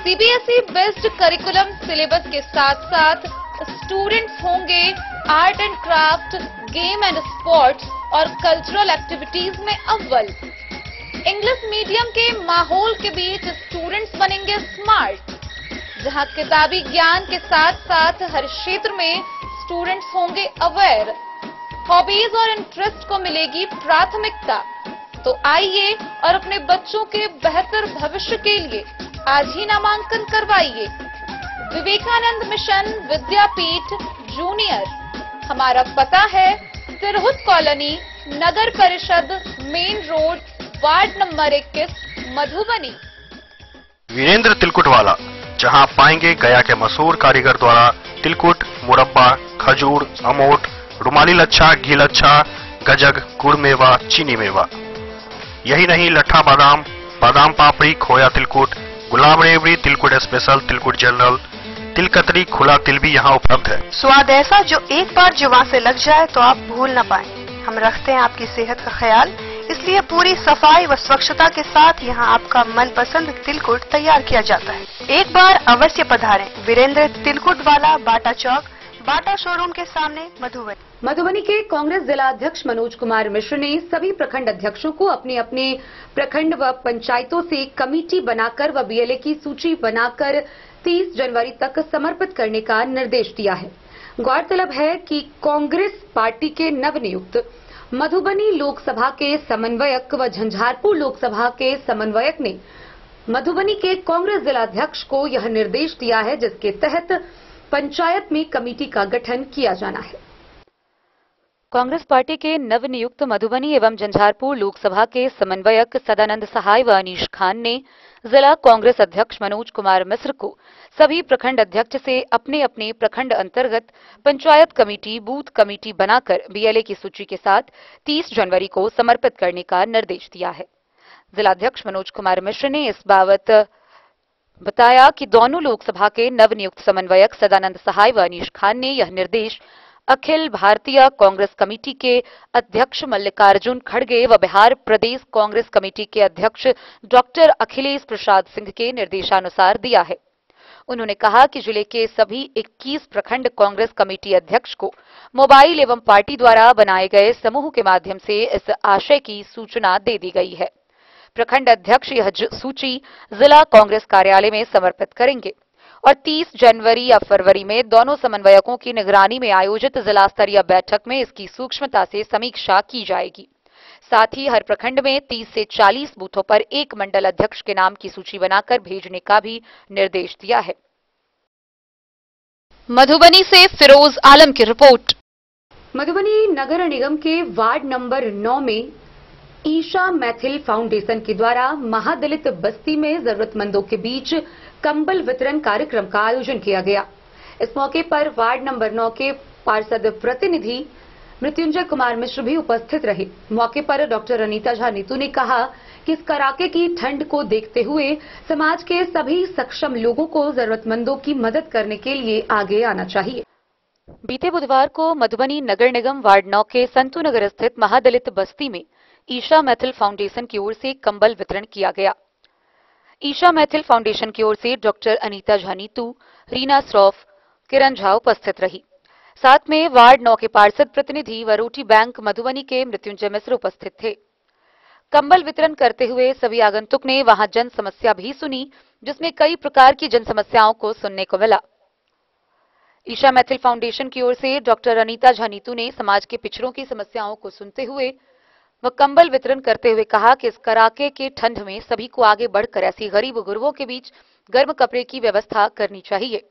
CBSE बेस्ड करिकुलम सिलेबस के साथ साथ स्टूडेंट्स होंगे art and craft, game and sports और कल्चरल एक्टिविटीज में अव्वल। इंग्लिश मीडियम के माहौल के बीच स्टूडेंट्स बनेंगे स्मार्ट, जहां किताबी ज्ञान के साथ साथ हर क्षेत्र में स्टूडेंट्स होंगे अवेयर। हॉबीज और इंटरेस्ट को मिलेगी प्राथमिकता। तो आइए और अपने बच्चों के बेहतर भविष्य के लिए आज ही नामांकन करवाइए। Vivekananda mission Vidyapeeth junior. हमारा पता है तिरहुत कॉलोनी, नगर परिषद, main road, ward number 21, Madhubani. Virendra Tilkutwala जहां पाएंगे गया के मशहूर कारीगर द्वारा तिलकुट, मुरब्बा, खजूर, अमोट, रुमाली लच्छा, घी लच्छा, गजक, गुड़ मेवा, चीनी मेवा। यही नहीं, लट्ठा बादाम, बादाम पापड़ी, खोया तिलकुट, गुलाब रेवड़ी, तिलकुट स्पेशल, तिलकुट जनरल, तिलकतरी, खुला तिल भी यहाँ उपलब्ध है। स्वाद ऐसा जो एक बार जुबान से लग जाए तो आप भूल न पाएं। हम रखते हैं आपकी सेहत का ख्याल, इसलिए पूरी सफाई व स्वच्छता के साथ यहाँ आपका मनपसंद तिलकुट तैयार किया जाता है। एक बार अवश्य पधारें वीरेंद्र तिलकुट वाला, बाटा चौक, बाटा शोरूम के सामने, मधुबनी। मधुबनी के कांग्रेस जिला अध्यक्ष मनोज कुमार मिश्र ने सभी प्रखंड अध्यक्षों को अपने अपने प्रखंड व पंचायतों से कमेटी बनाकर व बीएलए की सूची बनाकर 30 जनवरी तक समर्पित करने का निर्देश दिया है। गौरतलब है कि कांग्रेस पार्टी के नवनियुक्त मधुबनी लोकसभा के समन्वयक व झंझारपुर लोकसभा के समन्वयक ने मधुबनी के कांग्रेस जिलाध्यक्ष को यह निर्देश दिया है, जिसके तहत पंचायत में कमेटी का गठन किया जाना है। कांग्रेस पार्टी के नवनियुक्त मधुबनी एवं झंझारपुर लोकसभा के समन्वयक सदानंद सहाय व अनीश खान ने जिला कांग्रेस अध्यक्ष मनोज कुमार मिश्र को सभी प्रखंड अध्यक्ष से अपने अपने प्रखंड अंतर्गत पंचायत कमेटी, बूथ कमेटी बनाकर बीएलए की सूची के साथ 30 जनवरी को समर्पित करने का निर्देश दिया है। जिलाध्यक्ष मनोज कुमार मिश्र ने इस बाबत बताया कि दोनों लोकसभा के नवनियुक्त समन्वयक सदानंद सहाय व अनीश खान ने यह निर्देश अखिल भारतीय कांग्रेस कमेटी के अध्यक्ष मल्लिकार्जुन खड़गे व बिहार प्रदेश कांग्रेस कमेटी के अध्यक्ष डॉक्टर अखिलेश प्रसाद सिंह के निर्देशानुसार दिया है। उन्होंने कहा कि जिले के सभी 21 प्रखंड कांग्रेस कमेटी अध्यक्ष को मोबाइल एवं पार्टी द्वारा बनाए गए समूह के माध्यम से इस आशय की सूचना दे दी गई है। प्रखंड अध्यक्ष यह सूची जिला कांग्रेस कार्यालय में समर्पित करेंगे और 30 जनवरी या फरवरी में दोनों समन्वयकों की निगरानी में आयोजित जिला स्तरीय बैठक में इसकी सूक्ष्मता से समीक्षा की जाएगी। साथ ही हर प्रखंड में 30 से 40 बूथों पर एक मंडल अध्यक्ष के नाम की सूची बनाकर भेजने का भी निर्देश दिया है। मधुबनी से फिरोज आलम की रिपोर्ट। मधुबनी नगर निगम के वार्ड नंबर 9 में ईशा मैथिल फाउंडेशन के द्वारा महादलित बस्ती में जरूरतमंदों के बीच कंबल वितरण कार्यक्रम का आयोजन किया गया। इस मौके पर वार्ड नंबर 9 के पार्षद प्रतिनिधि मृत्युंजय कुमार मिश्र भी उपस्थित रहे। मौके पर डॉक्टर अनीता झा नीतू ने कहा कि इस कड़ाके की ठंड को देखते हुए समाज के सभी सक्षम लोगों को जरूरतमंदों की मदद करने के लिए आगे आना चाहिए। बीते बुधवार को मधुबनी नगर निगम वार्ड 9 के संतू नगर स्थित महादलित बस्ती में ईशा मैथिल फाउंडेशन की ओर से कंबल वितरण किया गया। ईशा मैथिल फाउंडेशन की ओर से डॉक्टर अनीता झा नीतू, रीना श्रॉफ, किरण झा उपस्थित रही। साथ में वार्ड 9 के पार्षद प्रतिनिधि व रोटी बैंक मधुबनी के मृत्युंजय मिश्र उपस्थित थे। कंबल वितरण करते हुए सभी आगंतुक ने वहां जन समस्या भी सुनी, जिसमें कई प्रकार की जन समस्याओं को सुनने को मिला। ईशा मैथिल फाउंडेशन की ओर से डॉक्टर अनीता झा नीतू ने समाज के पिछड़ों की समस्याओं को सुनते हुए व कंबल वितरण करते हुए कहा कि इस कड़ाके के ठंड में सभी को आगे बढ़कर ऐसी गरीब गुरबों के बीच गर्म कपड़े की व्यवस्था करनी चाहिए।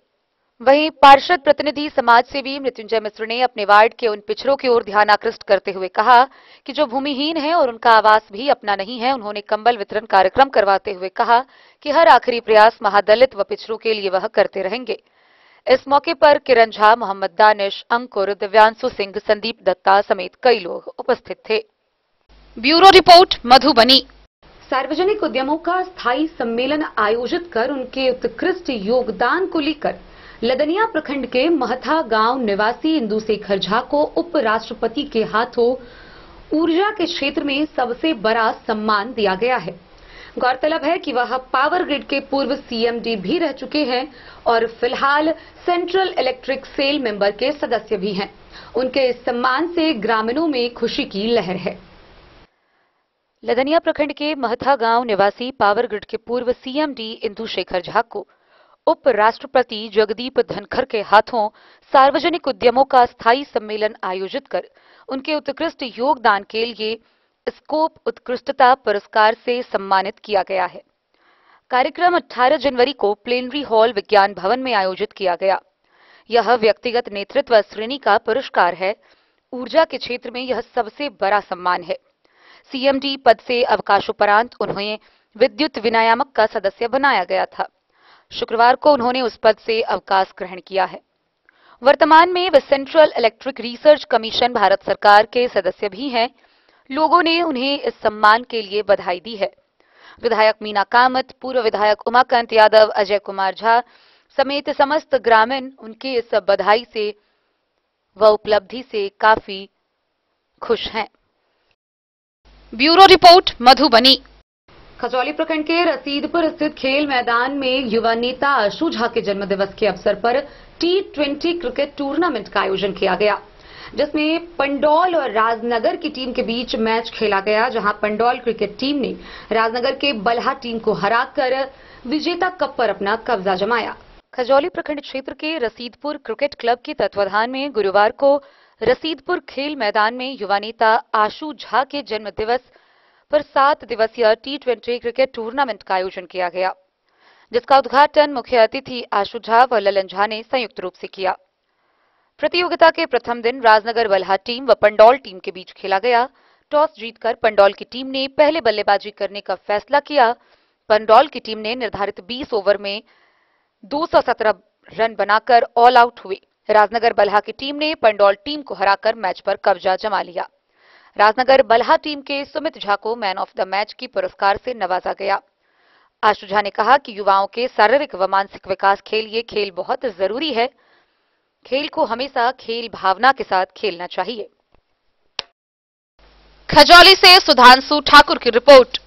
वहीं पार्षद प्रतिनिधि समाज सेवी मृत्युंजय मिश्र ने अपने वार्ड के उन पिछड़ों की ओर ध्यान आकृष्ट करते हुए कहा कि जो भूमिहीन है और उनका आवास भी अपना नहीं है, उन्होंने कंबल वितरण कार्यक्रम करवाते हुए कहा कि हर आखिरी प्रयास महादलित व पिछड़ों के लिए वह करते रहेंगे। इस मौके पर किरण झा, मोहम्मद दानिश, अंकुर, दिव्यांशु सिंह, संदीप दत्ता समेत कई लोग उपस्थित थे। Bureau report, Madhubani. सार्वजनिक उद्यमों का स्थायी सम्मेलन आयोजित कर उनके उत्कृष्ट योगदान को लेकर लदनिया प्रखंड के महथा गांव निवासी इंदुशेखर झा को उपराष्ट्रपति के हाथों ऊर्जा के क्षेत्र में सबसे बड़ा सम्मान दिया गया है। गौरतलब है कि वह पावर ग्रिड के पूर्व सीएमडी भी रह चुके हैं और फिलहाल सेंट्रल इलेक्ट्रिक सेल मेंबर के सदस्य भी हैं। उनके इस सम्मान से ग्रामीणों में खुशी की लहर है। लदनिया प्रखंड के महथा गांव निवासी पावर ग्रिड के पूर्व सीएमडी इंदुशेखर झा को उपराष्ट्रपति जगदीप धनखड़ के हाथों सार्वजनिक उद्यमों का स्थायी सम्मेलन आयोजित कर उनके उत्कृष्ट योगदान के लिए स्कोप उत्कृष्टता पुरस्कार से सम्मानित किया गया है। कार्यक्रम 18 जनवरी को प्लेनरी हॉल विज्ञान भवन में आयोजित किया गया। यह व्यक्तिगत नेतृत्व श्रेणी का पुरस्कार है। ऊर्जा के क्षेत्र में यह सबसे बड़ा सम्मान है। सीएमडी पद से अवकाशोपरांत उन्हें विद्युत विनियामक का सदस्य बनाया गया था। शुक्रवार को उन्होंने उस पद से अवकाश ग्रहण किया है। वर्तमान में वे central electric research commission Bharat सरकार के सदस्य भी हैं। लोगों ने उन्हें इस सम्मान के लिए बधाई दी है। विधायक मीना कामत, पूर्व विधायक उमाकांत यादव, अजय कुमार झा समेत समस्त ग्रामीण उनके इस बधाई से व उपलब्धि से काफी खुश हैं। Bureau report Madhubani. खजौली प्रखंड के रसीदपुर स्थित खेल मैदान में युवा नेता आशु झा के जन्मदिवस के अवसर पर T20 क्रिकेट टूर्नामेंट का आयोजन किया गया, जिसमें पंडौल और राजनगर की टीम के बीच मैच खेला गया, जहां पंडौल क्रिकेट टीम ने राजनगर के बल्हा टीम को हराकर विजेता कप पर अपना कब्जा जमाया। खजौली प्रखंड क्षेत्र के रसीदपुर क्रिकेट क्लब के तत्वाधान में गुरुवार को रसीदपुर खेल मैदान में युवा नेता आशु झा के जन्मदिवस पर 7 दिवसीय T20 क्रिकेट टूर्नामेंट का आयोजन किया गया, जिसका उद्घाटन मुख्य अतिथि आशु झा व ललन झा ने संयुक्त रूप से किया। प्रतियोगिता के प्रथम दिन राजनगर बल्हा टीम व पंडौल टीम के बीच खेला गया। टॉस जीतकर पंडौल की टीम ने पहले बल्लेबाजी करने का फैसला किया। पंडौल की टीम ने निर्धारित 20 ओवर में 217 रन बनाकर ऑल आउट हुए। राजनगर बल्हा की टीम ने पंडौल टीम को हराकर मैच पर कब्जा जमा लिया। राजनगर बल्हा टीम के सुमित झा को मैन ऑफ द मैच की पुरस्कार से नवाजा गया। आशु झा ने कहा कि युवाओं के शारीरिक व मानसिक विकास के लिए खेल बहुत जरूरी है। खेल को हमेशा खेल भावना के साथ खेलना चाहिए। खजौली से सुधांशु ठाकुर की रिपोर्ट।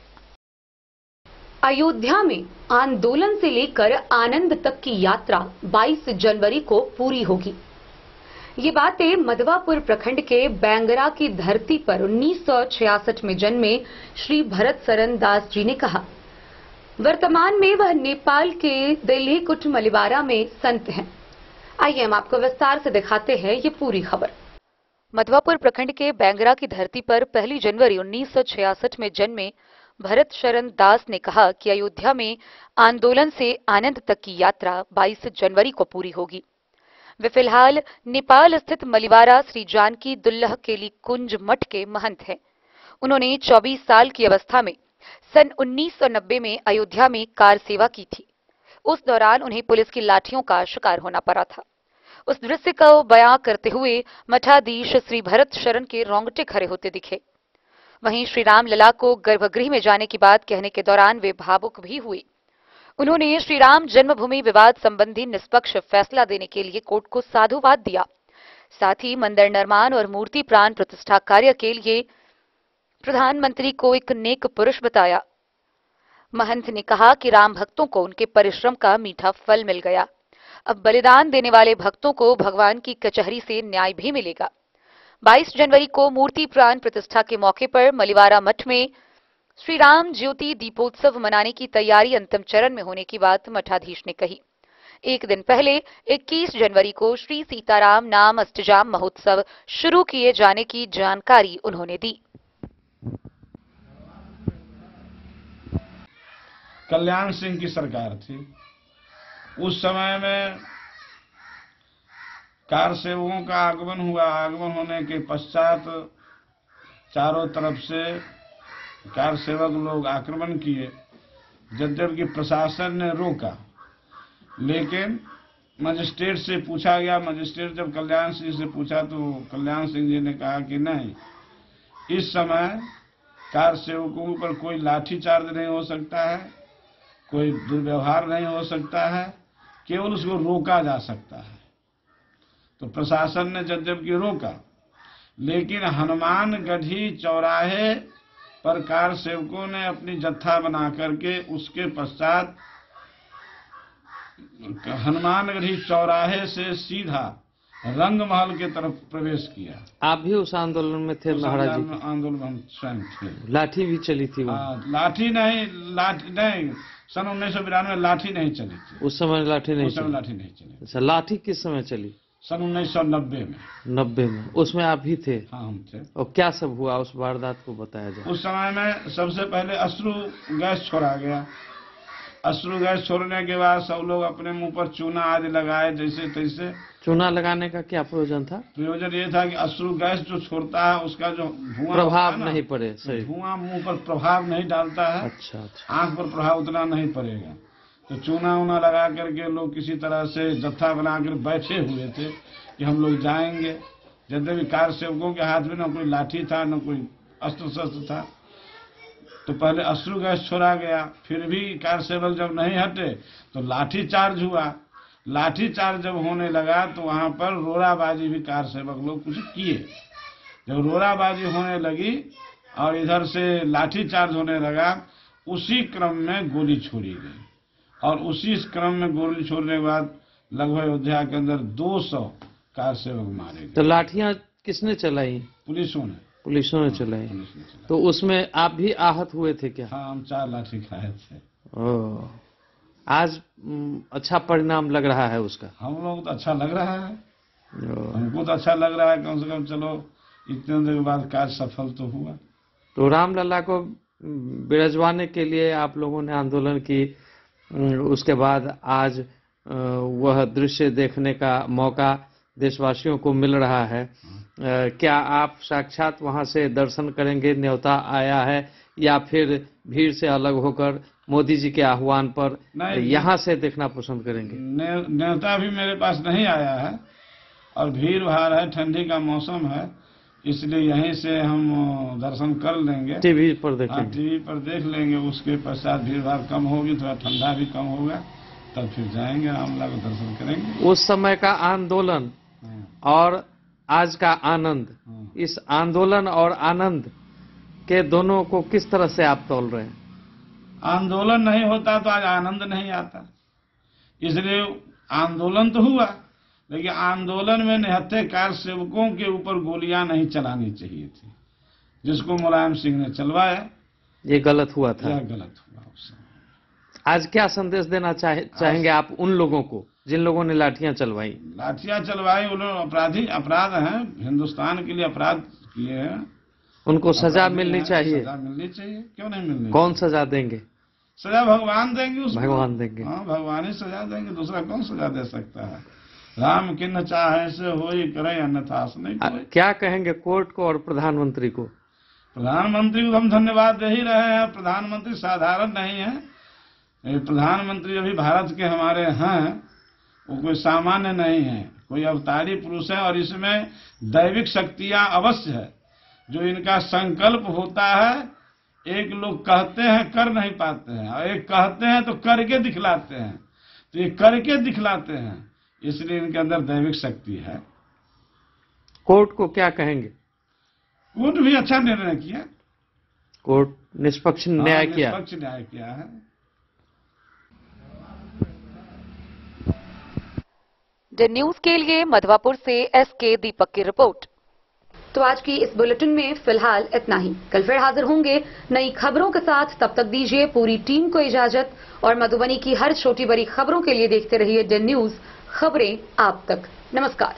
अयोध्या में आंदोलन से लेकर आनंद तक की यात्रा 22 जनवरी को पूरी होगी। ये बातें मधवापुर प्रखंड के बैंगरा की धरती पर 1966 में जन्मे श्री भरत शरण दास जी ने कहा। वर्तमान में वह नेपाल के दिल्लीकुट मलिवारा में संत हैं। आइए हम आपको विस्तार से दिखाते हैं ये पूरी खबर। मधवापुर प्रखंड के बैंगरा की धरती पर 1 जनवरी 1966 में जन्मे भरत शरण दास ने कहा कि अयोध्या में आंदोलन से आनंद तक की यात्रा 22 जनवरी को पूरी होगी। वे फिलहाल नेपाल स्थित मलिवारा श्री जानकी दुल्लह केली कुंज मठ के महंत हैं। उन्होंने 24 साल की अवस्था में सन 1990 में अयोध्या में कार सेवा की थी। उस दौरान उन्हें पुलिस की लाठियों का शिकार होना पड़ा था। उस दृश्य को बयां करते हुए मठाधीश श्री भरत शरण के रोंगटे खड़े होते दिखे। वहीं श्री राम लला को गर्भगृह में जाने की बात कहने के दौरान वे भावुक भी हुए। उन्होंने श्री राम जन्मभूमि विवाद संबंधी निष्पक्ष फैसला देने के लिए कोर्ट को साधुवाद दिया। साथ ही मंदिर निर्माण और मूर्ति प्राण प्रतिष्ठा कार्य के लिए प्रधानमंत्री को एक नेक पुरुष बताया। महंत ने कहा कि राम भक्तों को उनके परिश्रम का मीठा फल मिल गया। अब बलिदान देने वाले भक्तों को भगवान की कचहरी से न्याय भी मिलेगा। 22 जनवरी को मूर्ति प्राण प्रतिष्ठा के मौके पर मलिवारा मठ में श्री राम ज्योति दीपोत्सव मनाने की तैयारी अंतिम चरण में होने की बात मठाधीश ने कही। एक दिन पहले 21 जनवरी को श्री सीताराम नाम अष्टजाम महोत्सव शुरू किए जाने की जानकारी उन्होंने दी। कल्याण सिंह की सरकार थी। उस समय में कार सेवकों का आगमन हुआ। आगमन होने के पश्चात चारों तरफ से कार सेवक लोग आक्रमण किए। जबकि प्रशासन ने रोका, लेकिन मजिस्ट्रेट से पूछा गया। मजिस्ट्रेट जब कल्याण सिंह से पूछा तो कल्याण सिंह जी ने कहा कि नहीं, इस समय कार सेवकों पर कोई लाठीचार्ज नहीं हो सकता है, कोई दुर्व्यवहार नहीं हो सकता है, केवल उसको रोका जा सकता है। तो प्रशासन ने जबकि रोका, लेकिन हनुमानगढ़ी चौराहे पर कार सेवकों ने अपनी जत्था बना करके उसके पश्चात हनुमानगढ़ी चौराहे से सीधा रंगमहल के तरफ प्रवेश किया। आप भी उस आंदोलन में थे महाराज जी? आंदोलन हम स्वयं थे। लाठी भी चली थी? लाठी नहीं, सन 1992 लाठी नहीं चली थी। उस समय लाठी नहीं चली? लाठी नहीं चली। अच्छा, लाठी किस समय चली? सन 1990 में। 90 में? उसमें आप भी थे? हाँ, हम थे। और क्या सब हुआ उस वारदात को बताया जाए। उस समय में सबसे पहले अश्रु गैस छोड़ा गया। अश्रु गैस छोड़ने के बाद सब लोग अपने मुंह पर चूना आदि लगाए, जैसे तैसे। चूना लगाने का क्या प्रयोजन था? प्रयोजन ये था कि अश्रु गैस जो छोड़ता है उसका जो धुआं प्रभाव नहीं पड़े। सही, धुआं मुंह पर प्रभाव नहीं डालता है। अच्छा। आंख पर प्रभाव उतना नहीं पड़ेगा। तो चूना उना लगा करके लोग किसी तरह से जत्था बनाकर बैठे हुए थे कि हम लोग जाएंगे। यद्यपि कार सेवकों के हाथ में न कोई लाठी था न कोई अस्त्र शस्त्र था, तो पहले अश्रु गैस छोड़ा गया, फिर भी कार सेवक जब नहीं हटे तो लाठी चार्ज हुआ। लाठी चार्ज जब होने लगा तो वहां पर रोराबाजी भी कार सेवक लोग कुछ किए। जब रोराबाजी होने लगी और इधर से लाठी चार्ज होने लगा, उसी क्रम में गोली छोड़ी गई और उसी क्रम में गोली छोड़ने के बाद लगभग अयोध्या के अंदर 200 कार सेवक मारे गए। तो लाठियां किसने चलाई? पुलिसों ने। पुलिसों ने चलाई। तो उसमें आप भी आहत हुए थे क्या? हाँ, हम 4 लाठी खाए थे। ओह, आज अच्छा परिणाम लग रहा है उसका? हम लोग तो अच्छा लग रहा है, हमको तो अच्छा लग रहा है। कम से कम चलो इतने दिन के बाद कार्य सफल तो हुआ। तो रामलला को बिराजवाने के लिए आप लोगों ने आंदोलन की, उसके बाद आज वह दृश्य देखने का मौका देशवासियों को मिल रहा है। क्या आप साक्षात वहां से दर्शन करेंगे, न्योता आया है, या फिर भीड़ से अलग होकर मोदी जी के आह्वान पर यहाँ से देखना पसंद करेंगे? न्योता भी मेरे पास नहीं आया है और भीड़ भाड़ है, ठंडी का मौसम है, इसलिए यहीं से हम दर्शन कर लेंगे। टीवी पर देखेंगे? टीवी पर देख लेंगे। उसके पश्चात भीड़ भाड़ कम होगी, थोड़ा ठंडा भी कम होगा, तब फिर जाएंगे, रामलला को दर्शन करेंगे। उस समय का आंदोलन और आज का आनंद, इस आंदोलन और आनंद के दोनों को किस तरह से आप तौल रहे हैं? आंदोलन नहीं होता तो आज आनंद नहीं आता, इसलिए आंदोलन तो हुआ, लेकिन आंदोलन में निहत्थे कार सेवकों के ऊपर गोलियां नहीं चलानी चाहिए थी, जिसको मुलायम सिंह ने चलवाया। ये गलत हुआ था। यह गलत हुआ। आज क्या संदेश देना चाहेंगे आप उन लोगों को जिन लोगों ने लाठियां चलवाई? लाठियां चलवाई वो लोग अपराध हैं, हिंदुस्तान के लिए अपराध किए हैं, उनको सजा मिलनी चाहिए। सजा मिलनी चाहिए, क्यों नहीं मिलनी? कौन सजा देंगे? सजा भगवान देंगे उसको। भगवान देंगे। हाँ, भगवान ही सजा देंगे, दूसरा कौन सजा दे सकता है? राम किन्न चाहे से होई करे, अन्यथा नहीं कोई। क्या कहेंगे कोर्ट को और प्रधानमंत्री को? प्रधानमंत्री को हम धन्यवाद दे ही रहे हैं। प्रधानमंत्री साधारण नहीं है, प्रधानमंत्री अभी भारत के हमारे हैं, वो कोई सामान्य नहीं है, कोई अवतारी पुरुष है और इसमें दैविक शक्तियां अवश्य है। जो इनका संकल्प होता है, एक लोग कहते हैं कर नहीं पाते हैं, और एक कहते हैं तो करके दिखलाते हैं, तो ये करके दिखलाते हैं, इसलिए इनके अंदर दैविक शक्ति है। कोर्ट को क्या कहेंगे? कोर्ट भी अच्छा निर्णय किया, कोर्ट निष्पक्ष न्याय किया। निष्पक्ष न्याय किया है। द न्यूज के लिए मधवापुर से एसके दीपक की रिपोर्ट। तो आज की इस बुलेटिन में फिलहाल इतना ही। कल फिर हाजिर होंगे नई खबरों के साथ। तब तक दीजिए पूरी टीम को इजाजत और मधुबनी की हर छोटी बड़ी खबरों के लिए देखते रहिए द न्यूज, खबरें आप तक। नमस्कार।